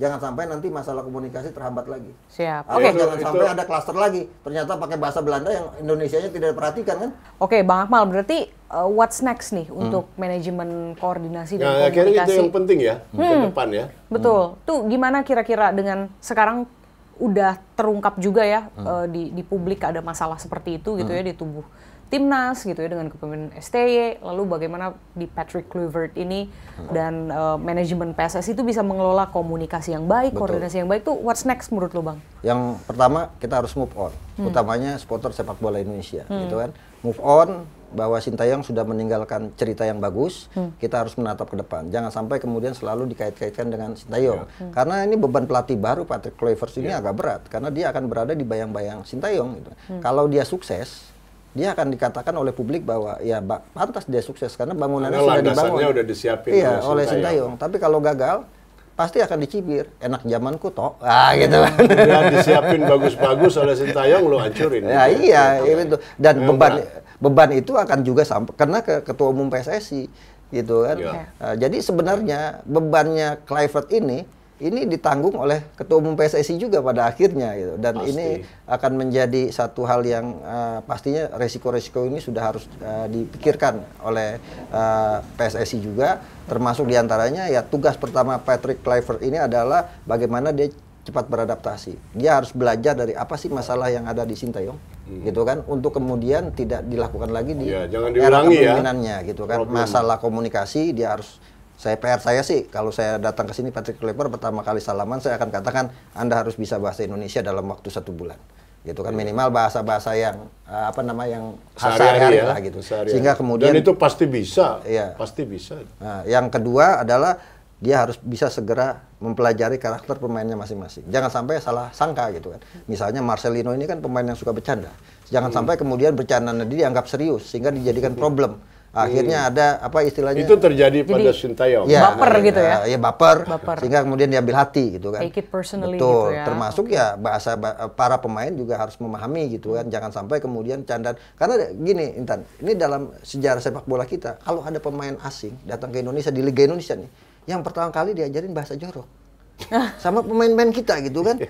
Jangan sampai nanti masalah komunikasi terhambat lagi. Siap. Jangan sampai ada klaster lagi. Ternyata pakai bahasa Belanda yang Indonesianya tidak diperhatikan kan? Oke, Bang Akmal, berarti what's next nih untuk manajemen koordinasi dan komunikasi? Akhirnya itu yang penting ya ke depan ya. Betul. Tuh gimana kira-kira dengan sekarang udah terungkap juga ya di publik ada masalah seperti itu gitu ya di tubuh timnas gitu ya dengan kepemimpinan STY, lalu bagaimana di Patrick Kluivert ini dan manajemen PSSI itu bisa mengelola komunikasi yang baik, koordinasi yang baik tuh what's next menurut lo Bang? Yang pertama kita harus move on, utamanya supporter sepak bola Indonesia, gitu kan. Move on bahwa Sintayong sudah meninggalkan cerita yang bagus, kita harus menatap ke depan. Jangan sampai kemudian selalu dikait-kaitkan dengan Sintayong. Karena ini beban pelatih baru Patrick Kluivert ini agak berat, karena dia akan berada di bayang-bayang Sintayong. Gitu. Kalau dia sukses, dia akan dikatakan oleh publik bahwa ya pantas dia sukses karena bangunannya sudah dibangun. Udah disiapin oleh Sintayong. Tapi kalau gagal, pasti akan dicibir. Enak zamanku toh. Gitu kan. Udah disiapin bagus-bagus oleh Sintayong, lo hancurin. Ya gitu. Iya, itu. Dan beban itu akan juga sampai karena ke ketua umum PSSI gitu kan. Jadi sebenarnya bebannya Kluivert ini ditanggung oleh ketua umum PSSI juga pada akhirnya gitu. Dan ini akan menjadi satu hal yang pastinya resiko-resiko ini sudah harus dipikirkan oleh PSSI juga, termasuk diantaranya ya tugas pertama Patrick Kluivert ini adalah bagaimana dia cepat beradaptasi. Dia harus belajar dari apa sih masalah yang ada di Sintayong, gitu kan, untuk kemudian tidak dilakukan lagi di era kepemimpinannya, gitu kan. Masalah komunikasi dia harus. PR saya sih, kalau saya datang ke sini Patrick Kluivert pertama kali salaman, saya akan katakan Anda harus bisa bahasa Indonesia dalam waktu 1 bulan, gitu kan, minimal bahasa-bahasa yang yang sehari-hari lah gitu. Sehingga kemudian dan itu pasti bisa, pasti bisa. Nah, yang kedua adalah dia harus bisa segera mempelajari karakter pemainnya masing-masing. Jangan sampai salah sangka gitu kan. Misalnya Marcelino ini kan pemain yang suka bercanda. Jangan sampai kemudian bercandanya dia dianggap serius sehingga dijadikan problem. Akhirnya ada apa istilahnya? Itu terjadi pada Sintayong. Ya, baper gitu ya? Ya baper. Sehingga kemudian diambil hati gitu kan. Take it personally. Betul. Gitu ya. Termasuk ya bahasa para pemain juga harus memahami gitu kan. Jangan sampai kemudian candaan. Karena gini Intan, ini dalam sejarah sepak bola kita, kalau ada pemain asing datang ke Indonesia di Liga Indonesia nih, yang pertama kali diajarin bahasa jorok. Sama pemain-pemain kita gitu kan.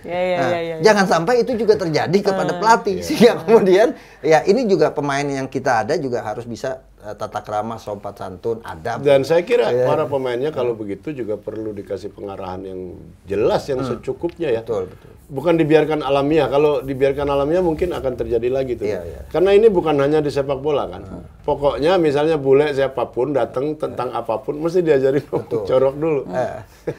Jangan sampai itu juga terjadi kepada pelatih. Sehingga kemudian ya ini juga pemain yang kita ada juga harus bisa tata krama, sopan santun, adab. Dan saya kira para pemainnya kalau begitu juga perlu dikasih pengarahan yang jelas, yang secukupnya ya. Betul. Bukan dibiarkan alamiah. Kalau dibiarkan alamiah mungkin akan terjadi lagi tuh. Karena ini bukan hanya di sepak bola kan. Pokoknya misalnya bule siapapun datang tentang apapun mesti diajarin corok dulu.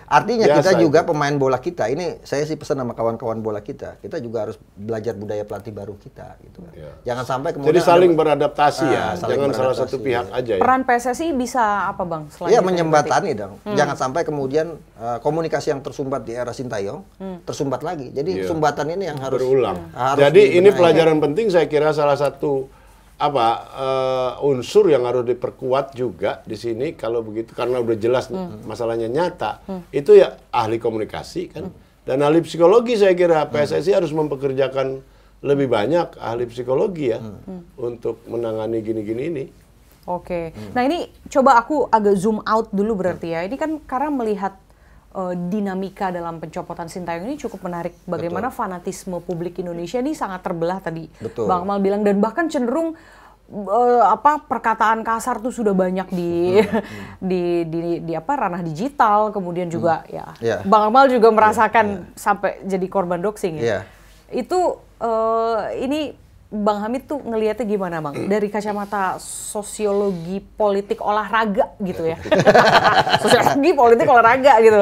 Artinya kita juga pemain bola kita, ini saya sih pesan sama kawan-kawan bola kita juga harus belajar budaya pelatih baru kita gitu kan. Jangan sampai kemudian jadi saling beradaptasi ya. Jangan salah satu pihak aja ya. Peran PSSI bisa apa Bang? Iya, menyembatani dong. Jangan sampai kemudian komunikasi yang tersumbat di era Sintayong tersumbat lagi. Jadi sumbatan ini yang harus berulang. Jadi ini pelajaran penting saya kira, salah satu unsur yang harus diperkuat juga di sini kalau begitu, karena udah jelas masalahnya nyata. Itu ya ahli komunikasi kan. Dan ahli psikologi, saya kira PSSI harus mempekerjakan lebih banyak ahli psikologi ya untuk menangani gini-gini ini. Oke. Nah ini coba aku agak zoom out dulu berarti ya. Ini kan karena melihat dinamika dalam pencopotan Sintayong ini cukup menarik. Bagaimana fanatisme publik Indonesia ini sangat terbelah tadi. Bang Amal bilang, dan bahkan cenderung perkataan kasar tuh sudah banyak di ranah digital. Kemudian juga Bang Amal juga merasakan sampai jadi korban doxing ya. Itu ini Bang Hamid tuh ngelihatnya gimana Bang? Dari kacamata sosiologi politik olahraga gitu ya. Sosiologi politik olahraga gitu.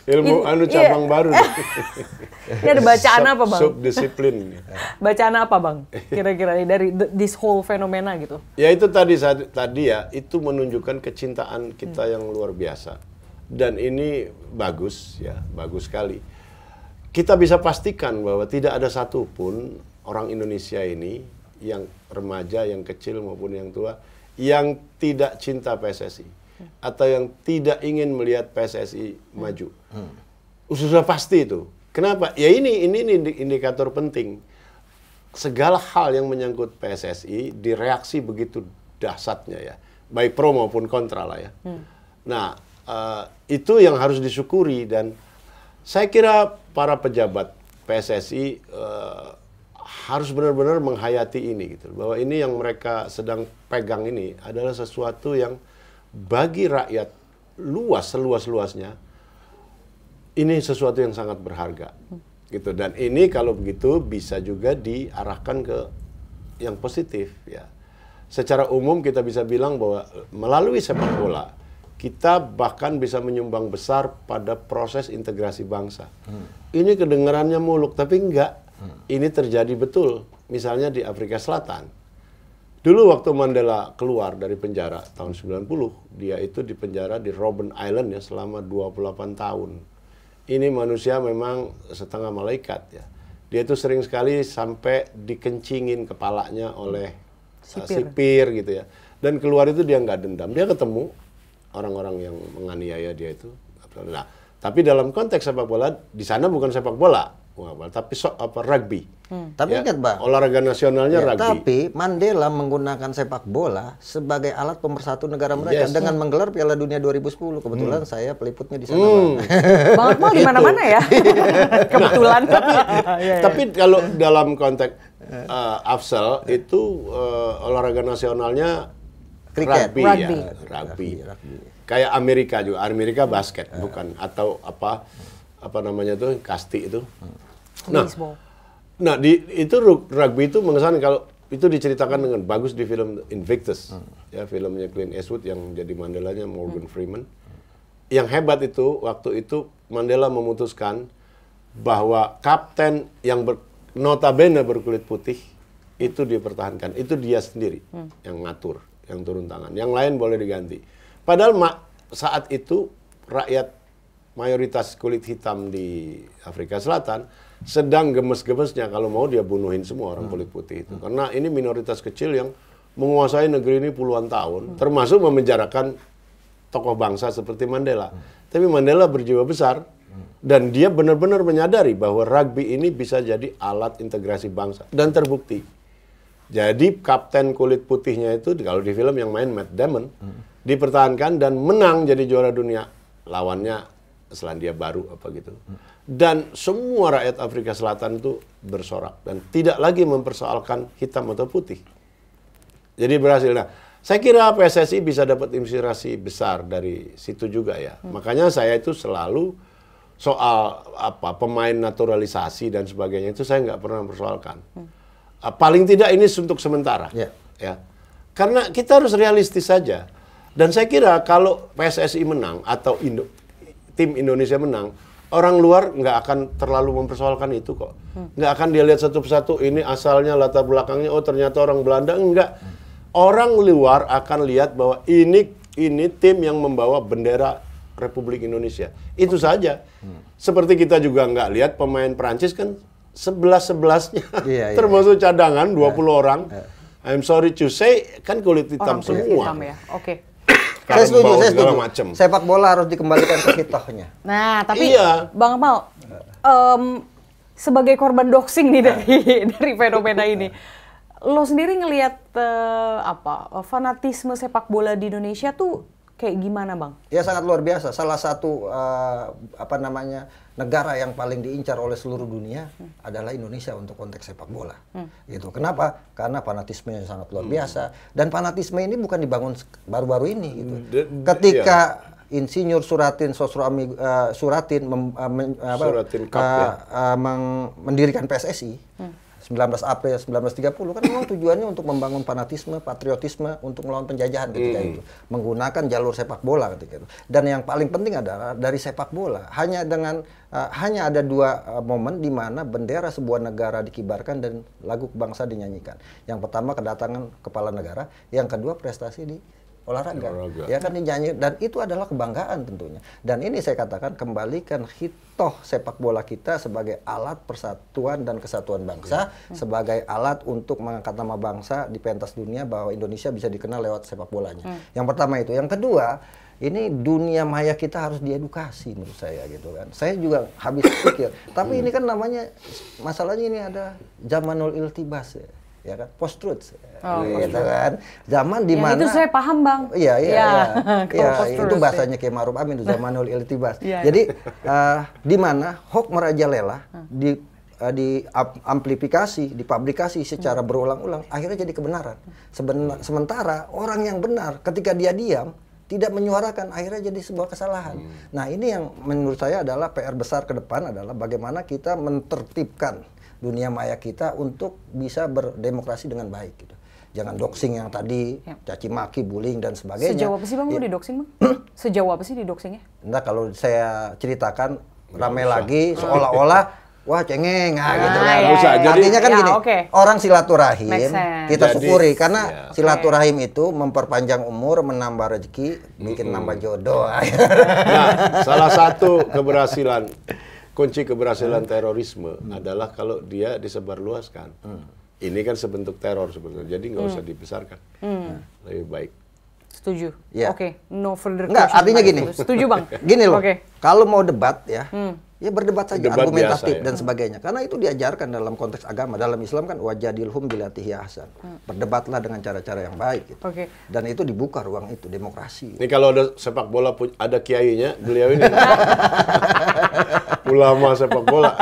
Ilmu cabang baru. Ini ada bacaan apa Bang? Subdisiplin. Bacaan apa Bang? Kira-kira dari this whole fenomena gitu. Ya itu tadi ya, itu menunjukkan kecintaan kita yang luar biasa. Dan ini bagus ya, bagus sekali. Kita bisa pastikan bahwa tidak ada satupun orang Indonesia ini, yang remaja, yang kecil maupun yang tua, yang tidak cinta PSSI atau yang tidak ingin melihat PSSI maju. Sudah pasti itu. Kenapa? Ya ini indikator penting. Segala hal yang menyangkut PSSI direaksi begitu dahsyatnya ya, baik pro maupun kontra lah ya. Nah, itu yang harus disyukuri, dan saya kira para pejabat PSSI harus benar-benar menghayati ini gitu, bahwa ini yang mereka sedang pegang ini adalah sesuatu yang bagi rakyat luas, seluas-luasnya ini sesuatu yang sangat berharga gitu. Dan ini kalau begitu bisa juga diarahkan ke yang positif ya. secara umum kita bisa bilang bahwa melalui sepak bola kita bahkan bisa menyumbang besar pada proses integrasi bangsa. Ini kedengarannya muluk, tapi enggak. Ini terjadi betul. Misalnya di Afrika Selatan. Dulu waktu Mandela keluar dari penjara tahun 90, dia itu di penjara di Robben Island ya selama 28 tahun. Ini manusia memang setengah malaikat ya. Dia itu sering sekali sampai dikencingin kepalanya oleh sipir gitu ya. Dan keluar itu dia nggak dendam. Dia ketemu orang-orang yang menganiaya dia itu. Nah, tapi dalam konteks sepak bola, di sana bukan sepak bola, tapi rugby. Tapi ya, ingat Bang, olahraga nasionalnya ya, rugby. tapi Mandela menggunakan sepak bola sebagai alat pemersatu negara mereka dengan menggelar Piala Dunia 2010. Kebetulan saya peliputnya di sana. Bang Akmal di mana-mana ya. Kebetulan. Tapi kalau dalam konteks Afsal itu olahraga nasionalnya Kriket. rugby. Kayak Amerika juga, Amerika basket bukan, atau apa namanya tuh, kasti itu. Nah, itu rugby itu mengesankan. Kalau itu diceritakan dengan bagus di film Invictus, ya filmnya Clint Eastwood yang jadi Mandelanya Morgan Freeman. Yang hebat itu waktu itu Mandela memutuskan bahwa kapten yang notabene berkulit putih itu dipertahankan, itu dia sendiri yang ngatur, yang turun tangan. Yang lain boleh diganti. Padahal saat itu rakyat mayoritas kulit hitam di Afrika Selatan sedang gemes-gemesnya kalau mau dia bunuhin semua orang kulit putih itu. Karena ini minoritas kecil yang menguasai negeri ini puluhan tahun, termasuk memenjarakan tokoh bangsa seperti Mandela. Tapi Mandela berjiwa besar dan dia benar-benar menyadari bahwa rugby ini bisa jadi alat integrasi bangsa. Dan terbukti. Jadi kapten kulit putihnya itu, kalau di film yang main Matt Damon, dipertahankan dan menang jadi juara dunia. Lawannya Selandia Baru apa gitu. Dan semua rakyat Afrika Selatan itu bersorak dan tidak lagi mempersoalkan hitam atau putih. Jadi berhasil. Nah, saya kira PSSI bisa dapat inspirasi besar dari situ juga ya. Makanya saya itu selalu soal pemain naturalisasi dan sebagainya itu saya nggak pernah mempersoalkan. Paling tidak ini untuk sementara. Ya. Karena kita harus realistis saja. Dan saya kira kalau PSSI menang atau tim Indonesia menang, orang luar nggak akan terlalu mempersoalkan itu kok. Nggak akan dia lihat satu persatu, ini asalnya, latar belakangnya, oh ternyata orang Belanda, enggak. Orang luar akan lihat bahwa ini tim yang membawa bendera Republik Indonesia. Itu saja. Seperti kita juga nggak lihat pemain Prancis kan 11-11-nya, termasuk cadangan 20 orang. I'm sorry to say, kan kulit hitam orang semua. Kulit hitam ya, oke. Saya setuju. Sepak bola harus dikembalikan ke hitohnya. Nah, tapi Bang Akmal, sebagai korban doxing nih dari fenomena ini, lo sendiri ngelihat fanatisme sepak bola di Indonesia tuh kayak gimana, Bang? Ya sangat luar biasa. Salah satu negara yang paling diincar oleh seluruh dunia adalah Indonesia untuk konteks sepak bola. Gitu. Kenapa? Karena fanatismenya sangat luar biasa. Dan fanatisme ini bukan dibangun baru-baru ini. Gitu. Ketika Insinyur Suratin mendirikan PSSI 19 April 1930 kan memang tujuannya untuk membangun fanatisme, patriotisme untuk melawan penjajahan ketika itu, menggunakan jalur sepak bola ketika itu. Dan yang paling penting adalah dari sepak bola hanya ada dua momen di mana bendera sebuah negara dikibarkan dan lagu kebangsaan dinyanyikan. Yang pertama kedatangan kepala negara, yang kedua prestasi di olahraga. Ya kan dinyanyi, dan itu adalah kebanggaan tentunya. Dan ini saya katakan kembalikan hitoh sepak bola kita sebagai alat persatuan dan kesatuan bangsa, sebagai alat untuk mengangkat nama bangsa di pentas dunia bahwa Indonesia bisa dikenal lewat sepak bolanya. Yang pertama itu. Yang kedua, ini dunia maya kita harus diedukasi menurut saya gitu kan. Saya juga habis pikir. Tapi ini kan namanya masalahnya ini ada zamanul iltibas ya kan, post truth, gitu kan, zaman di mana itu saya paham Bang. Iya, itu bahasanya Kiai Ma'ruf Amin itu zamanul iltibas. Jadi di mana hoax merajalela, di amplifikasi, dipublikasi secara berulang-ulang, akhirnya jadi kebenaran. Sementara orang yang benar ketika dia diam tidak menyuarakan, akhirnya jadi sebuah kesalahan. Nah ini yang menurut saya adalah PR besar ke depan, adalah bagaimana kita mentertibkan dunia maya kita untuk bisa berdemokrasi dengan baik gitu. jangan doxing yang tadi, caci maki, bullying dan sebagainya. Sejauh apa sih Bang lu di doxing Bang? Sejauh apa sih di doxingnya? Nah kalau saya ceritakan rame lagi seolah-olah wah cengeng gitu kan. Artinya kan gini, orang silaturahim kita syukuri karena silaturahim itu memperpanjang umur, menambah rezeki, bikin nambah jodoh. Nah, salah satu kunci keberhasilan terorisme adalah kalau dia disebarluaskan. Ini kan sebentuk teror sebetulnya, jadi nggak usah dibesarkan. Lebih baik. Setuju. Ya. Oke, no further question. Nggak, artinya gini. Setuju Bang. Gini loh, kalau mau debat ya, ya berdebat saja, Debat argumentatif biasa, dan sebagainya. Karena itu diajarkan dalam konteks agama. Dalam Islam kan wajadilhum bilatihi ahsan. Berdebatlah dengan cara-cara yang baik. Gitu. Dan itu dibuka ruang itu, demokrasi. Ini kalau ada sepak bola, ada kiainya, beliau ini. Ulama sepak bola.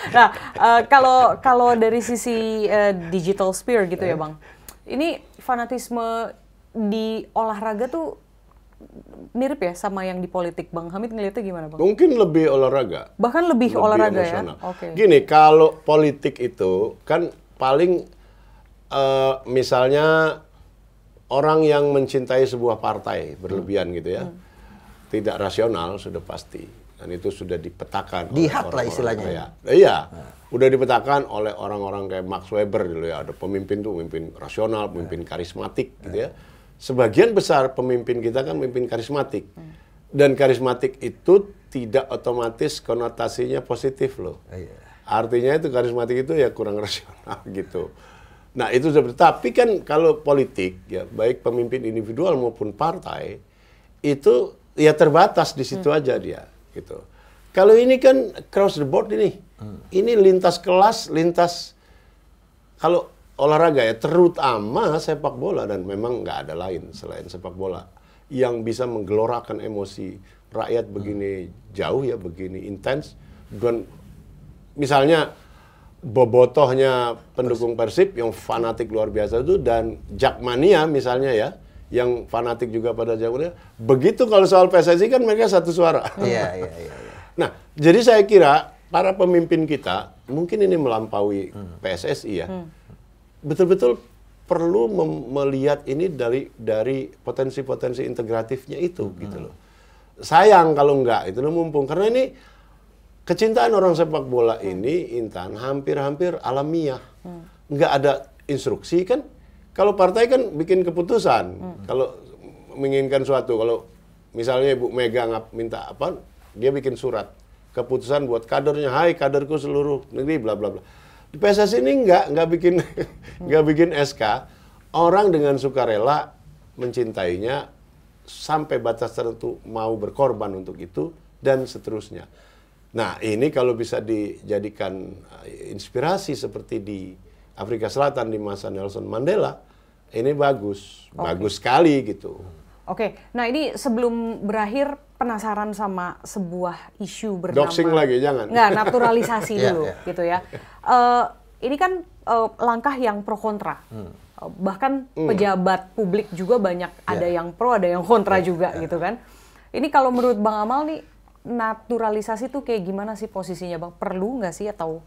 Nah, kalau dari sisi digital sphere gitu ya Bang, ini fanatisme di olahraga tuh mirip ya sama yang di politik. Bang Hamid ngeliatnya gimana Bang? Mungkin lebih olahraga. Bahkan lebih olahraga emosional. Ya? Gini, kalau politik itu kan paling misalnya orang yang mencintai sebuah partai berlebihan gitu ya, tidak rasional sudah pasti. Dan itu sudah dipetakan. Dihat lah istilahnya. Iya, udah dipetakan oleh orang-orang kayak Max Weber dulu ya. Ada pemimpin tuh, pemimpin rasional, pemimpin karismatik gitu ya. Sebagian besar pemimpin kita kan pemimpin karismatik. Dan karismatik itu tidak otomatis konotasinya positif loh. Artinya itu karismatik itu ya kurang rasional gitu. Nah itu seperti, tapi kan kalau politik ya, baik pemimpin individual maupun partai, itu ya terbatas di situ aja dia. Gitu. Kalau ini kan cross the board ini lintas kelas, lintas kalau olahraga ya, terutama sepak bola dan memang nggak ada lain selain sepak bola yang bisa menggelorakan emosi rakyat begini jauh ya, begini intens. Dan misalnya bobotohnya pendukung Persib yang fanatik luar biasa itu dan Jakmania misalnya ya, yang fanatik juga pada zamannya. Begitu kalau soal PSSI kan mereka satu suara. Iya. Nah, jadi saya kira para pemimpin kita mungkin ini melampaui PSSI ya. Betul-betul perlu melihat ini dari potensi-potensi integratifnya itu gitu loh. Sayang kalau enggak itu mumpung karena ini kecintaan orang sepak bola ini Intan hampir-hampir alamiah. Enggak ada instruksi kan. Kalau partai kan bikin keputusan, kalau menginginkan suatu, kalau misalnya Ibu Mega minta apa, dia bikin surat keputusan buat kadernya, hai kaderku seluruh negeri, bla bla bla. Di PSSI ini nggak bikin SK, orang dengan sukarela mencintainya sampai batas tertentu mau berkorban untuk itu dan seterusnya. Nah ini kalau bisa dijadikan inspirasi seperti di Afrika Selatan di masa Nelson Mandela, ini bagus sekali gitu. Nah ini sebelum berakhir penasaran sama sebuah isu bernama doxing lagi jangan. Nggak, naturalisasi dulu gitu ya. Ini kan langkah yang pro kontra. Bahkan pejabat publik juga banyak ada yang pro, ada yang kontra juga gitu kan. Ini kalau menurut Bang Amal nih naturalisasi tuh kayak gimana sih posisinya Bang? Perlu nggak sih atau?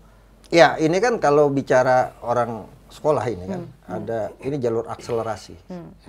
Ya, ini kan kalau bicara orang sekolah ini kan ada ini jalur akselerasi.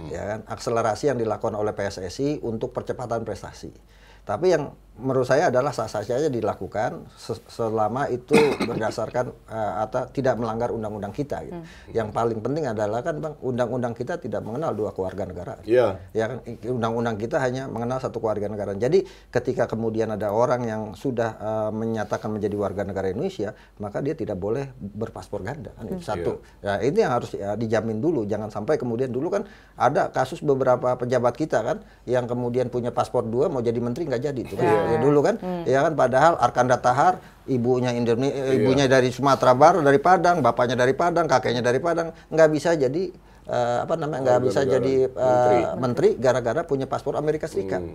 Ya kan, akselerasi yang dilakukan oleh PSSI untuk percepatan prestasi. Tapi yang menurut saya adalah sah-sah saja dilakukan selama itu berdasarkan atau tidak melanggar undang-undang kita gitu. Yang paling penting adalah kan Bang, undang-undang kita tidak mengenal dua kewarganegaraan. Ya kan, undang-undang kita hanya mengenal satu kewarganegaraan. Jadi ketika kemudian ada orang yang sudah menyatakan menjadi warga negara Indonesia, maka dia tidak boleh berpaspor ganda kan itu satu. Ya, ini yang harus dijamin dulu, jangan sampai kemudian dulu kan ada kasus beberapa pejabat kita kan yang kemudian punya paspor 2 mau jadi menteri nggak jadi itu kan. Ya dulu kan, ya kan padahal Arkanda Tahar ibunya ibunya dari Sumatera Barat, dari Padang, bapaknya dari Padang, kakeknya dari Padang, nggak bisa jadi nggak bisa jadi menteri gara-gara punya paspor Amerika Serikat.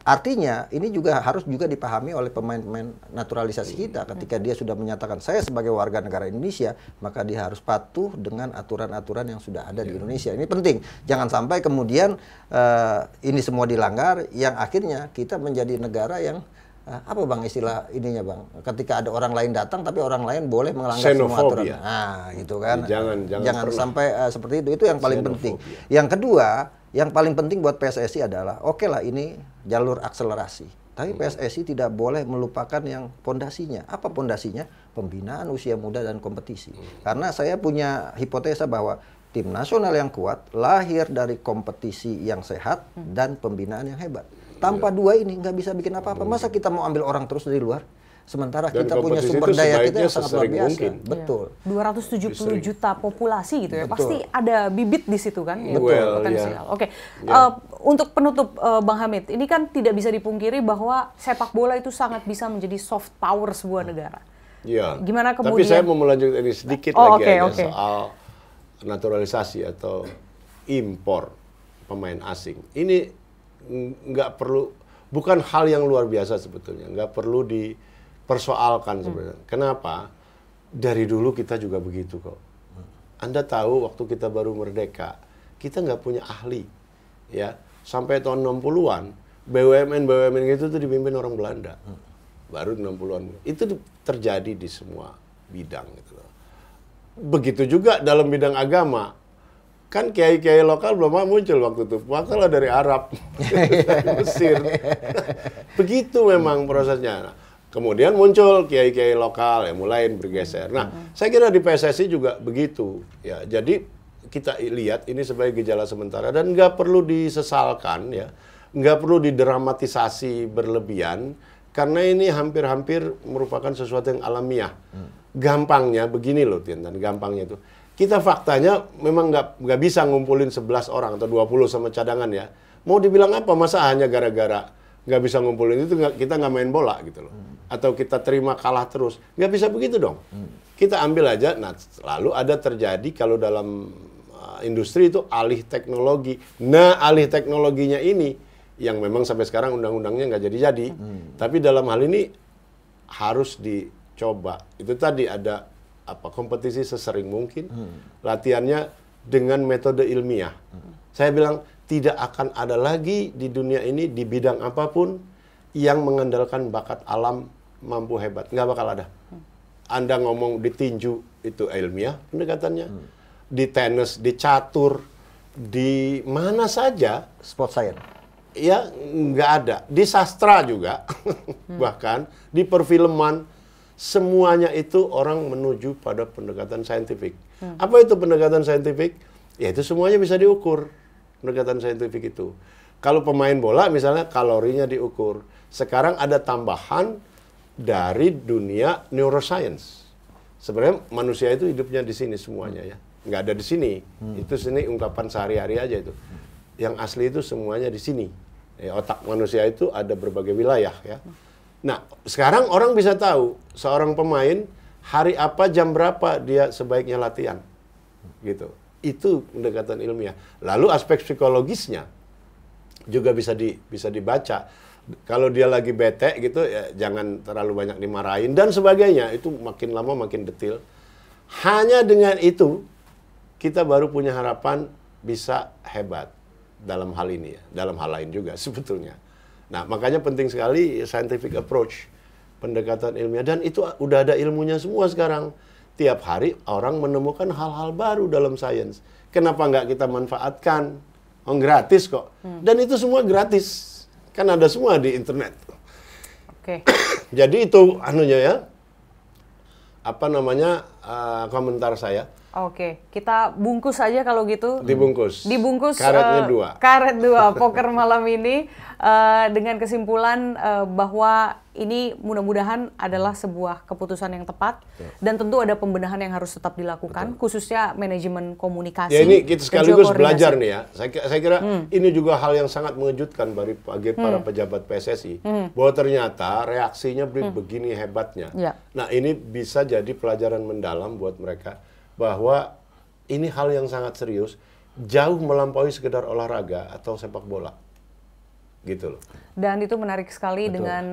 Artinya ini juga harus dipahami oleh pemain-pemain naturalisasi kita. Ketika dia sudah menyatakan saya sebagai warga negara Indonesia, maka dia harus patuh dengan aturan-aturan yang sudah ada di Indonesia. Ini penting. Jangan sampai kemudian ini semua dilanggar, yang akhirnya kita menjadi negara yang apa Bang istilah ininya Bang? Ketika ada orang lain datang tapi orang lain boleh melanggar semua aturan. Nah, gitu kan. Jangan sampai seperti itu. Itu yang paling penting. Yang kedua, yang paling penting buat PSSI adalah oke lah ini jalur akselerasi. Tapi PSSI tidak boleh melupakan yang pondasinya. Apa pondasinya? Pembinaan usia muda dan kompetisi. Karena saya punya hipotesa bahwa tim nasional yang kuat lahir dari kompetisi yang sehat dan pembinaan yang hebat. Tanpa dua ini nggak bisa bikin apa-apa. Masa kita mau ambil orang terus dari luar? Sementara dan kita punya sumber daya kita yang sangat luar biasa. Mungkin. Betul. 270 juta populasi gitu ya. Betul. Pasti ada bibit di situ kan. Betul. Potensial. Oke. Untuk penutup Bang Hamid, ini kan tidak bisa dipungkiri bahwa sepak bola itu sangat bisa menjadi soft power sebuah negara. Iya. Gimana kemudian? Tapi saya mau melanjutkan ini sedikit lagi soal naturalisasi atau impor pemain asing. Ini nggak perlu, bukan hal yang luar biasa sebetulnya, nggak perlu dipersoalkan sebenarnya. Kenapa? Dari dulu kita juga begitu kok. Anda tahu waktu kita baru merdeka, kita nggak punya ahli, ya. Sampai tahun 60-an, BUMN itu tuh dipimpin orang Belanda. Baru 60-an. Itu terjadi di semua bidang gitu loh. Begitu juga dalam bidang agama. Kan kiai-kiai lokal belum muncul waktu itu. Makanya dari Arab, dari Mesir. Begitu memang prosesnya. Nah, kemudian muncul kiai-kiai lokal yang mulai bergeser. Nah, saya kira di PSSI juga begitu. Ya, jadi kita lihat ini sebagai gejala sementara dan nggak perlu disesalkan, ya, nggak perlu didramatisasi berlebihan karena ini hampir-hampir merupakan sesuatu yang alamiah. Gampangnya begini loh, Tian, gampangnya itu. Kita faktanya memang nggak bisa ngumpulin 11 orang atau 20 sama cadangan ya. Mau dibilang apa? Masa hanya gara-gara nggak bisa ngumpulin itu kita nggak main bola gitu loh. Atau kita terima kalah terus. Nggak bisa begitu dong. Kita ambil aja, nah lalu ada terjadi kalau dalam industri itu alih teknologi. Nah alih teknologinya ini yang memang sampai sekarang undang-undangnya nggak jadi-jadi. Tapi dalam hal ini harus dicoba. Itu tadi ada kompetisi sesering mungkin, latihannya dengan metode ilmiah. Saya bilang tidak akan ada lagi di dunia ini di bidang apapun yang mengandalkan bakat alam mampu hebat, nggak bakal ada. Anda ngomong di tinju itu ilmiah pendekatannya, di tenis, di catur, di mana saja, sport science, ya nggak ada. Di sastra juga, bahkan di perfilman. Semuanya itu orang menuju pada pendekatan saintifik. Apa itu pendekatan saintifik? Ya itu semuanya bisa diukur, pendekatan saintifik itu. Kalau pemain bola misalnya kalorinya diukur. Sekarang ada tambahan dari dunia neuroscience. Sebenarnya manusia itu hidupnya di sini semuanya ya. Nggak ada di sini. Itu sini ungkapan sehari-hari aja itu. Yang asli itu semuanya di sini. Otak manusia itu ada berbagai wilayah ya. Nah, sekarang orang bisa tahu seorang pemain hari apa, jam berapa dia sebaiknya latihan. Gitu. Itu pendekatan ilmiah. Lalu aspek psikologisnya juga bisa dibaca. Kalau dia lagi bete gitu ya jangan terlalu banyak dimarahin dan sebagainya. Itu makin lama makin detail. Hanya dengan itu kita baru punya harapan bisa hebat dalam hal ini ya. Dalam hal lain juga sebetulnya. Nah, makanya penting sekali scientific approach, pendekatan ilmiah. Dan itu udah ada ilmunya semua sekarang. Tiap hari orang menemukan hal-hal baru dalam sains. Kenapa nggak kita manfaatkan? Oh, gratis kok. Dan itu semua gratis. Kan ada semua di internet. Oke. Jadi itu anunya ya, komentar saya. Oke, kita bungkus aja kalau gitu. Dibungkus. Karetnya 2. Karet 2 poker malam ini dengan kesimpulan bahwa ini mudah-mudahan adalah sebuah keputusan yang tepat dan tentu ada pembenahan yang harus tetap dilakukan, khususnya manajemen komunikasi. Ya ini kita sekaligus belajar nih ya. Saya kira ini juga hal yang sangat mengejutkan bagi para pejabat PSSI bahwa ternyata reaksinya begini hebatnya. Ya. Nah ini bisa jadi pelajaran mendalam buat mereka. Bahwa ini hal yang sangat serius, jauh melampaui sekedar olahraga atau sepak bola, gitu loh. Dan itu menarik sekali. Betul. Dengan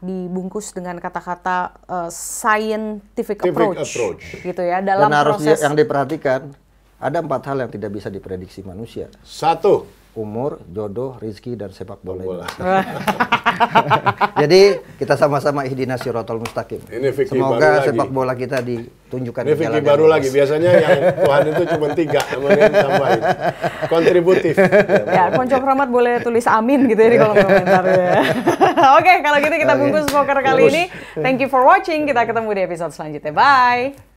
dibungkus dengan kata-kata scientific approach, gitu ya. Dalam dan harus proses yang diperhatikan ada 4 hal yang tidak bisa diprediksi manusia. 1. Umur, jodoh, rezeki, dan sepak bola. Jadi kita sama-sama ihdinas siratal mustaqim. Ini fikih Semoga baru sepak lagi. bola kita ditunjukkan Ini di jalan fikih yang baru lurus. lagi. Biasanya yang Tuhan itu cuma 3, kemudian tambahin. Kontributif. Ya, Konco Kramat boleh tulis amin gitu ya di kolom komentar ya. Oke, kalau gitu kita bungkus poker kali ini. Thank you for watching. Kita ketemu di episode selanjutnya. Bye.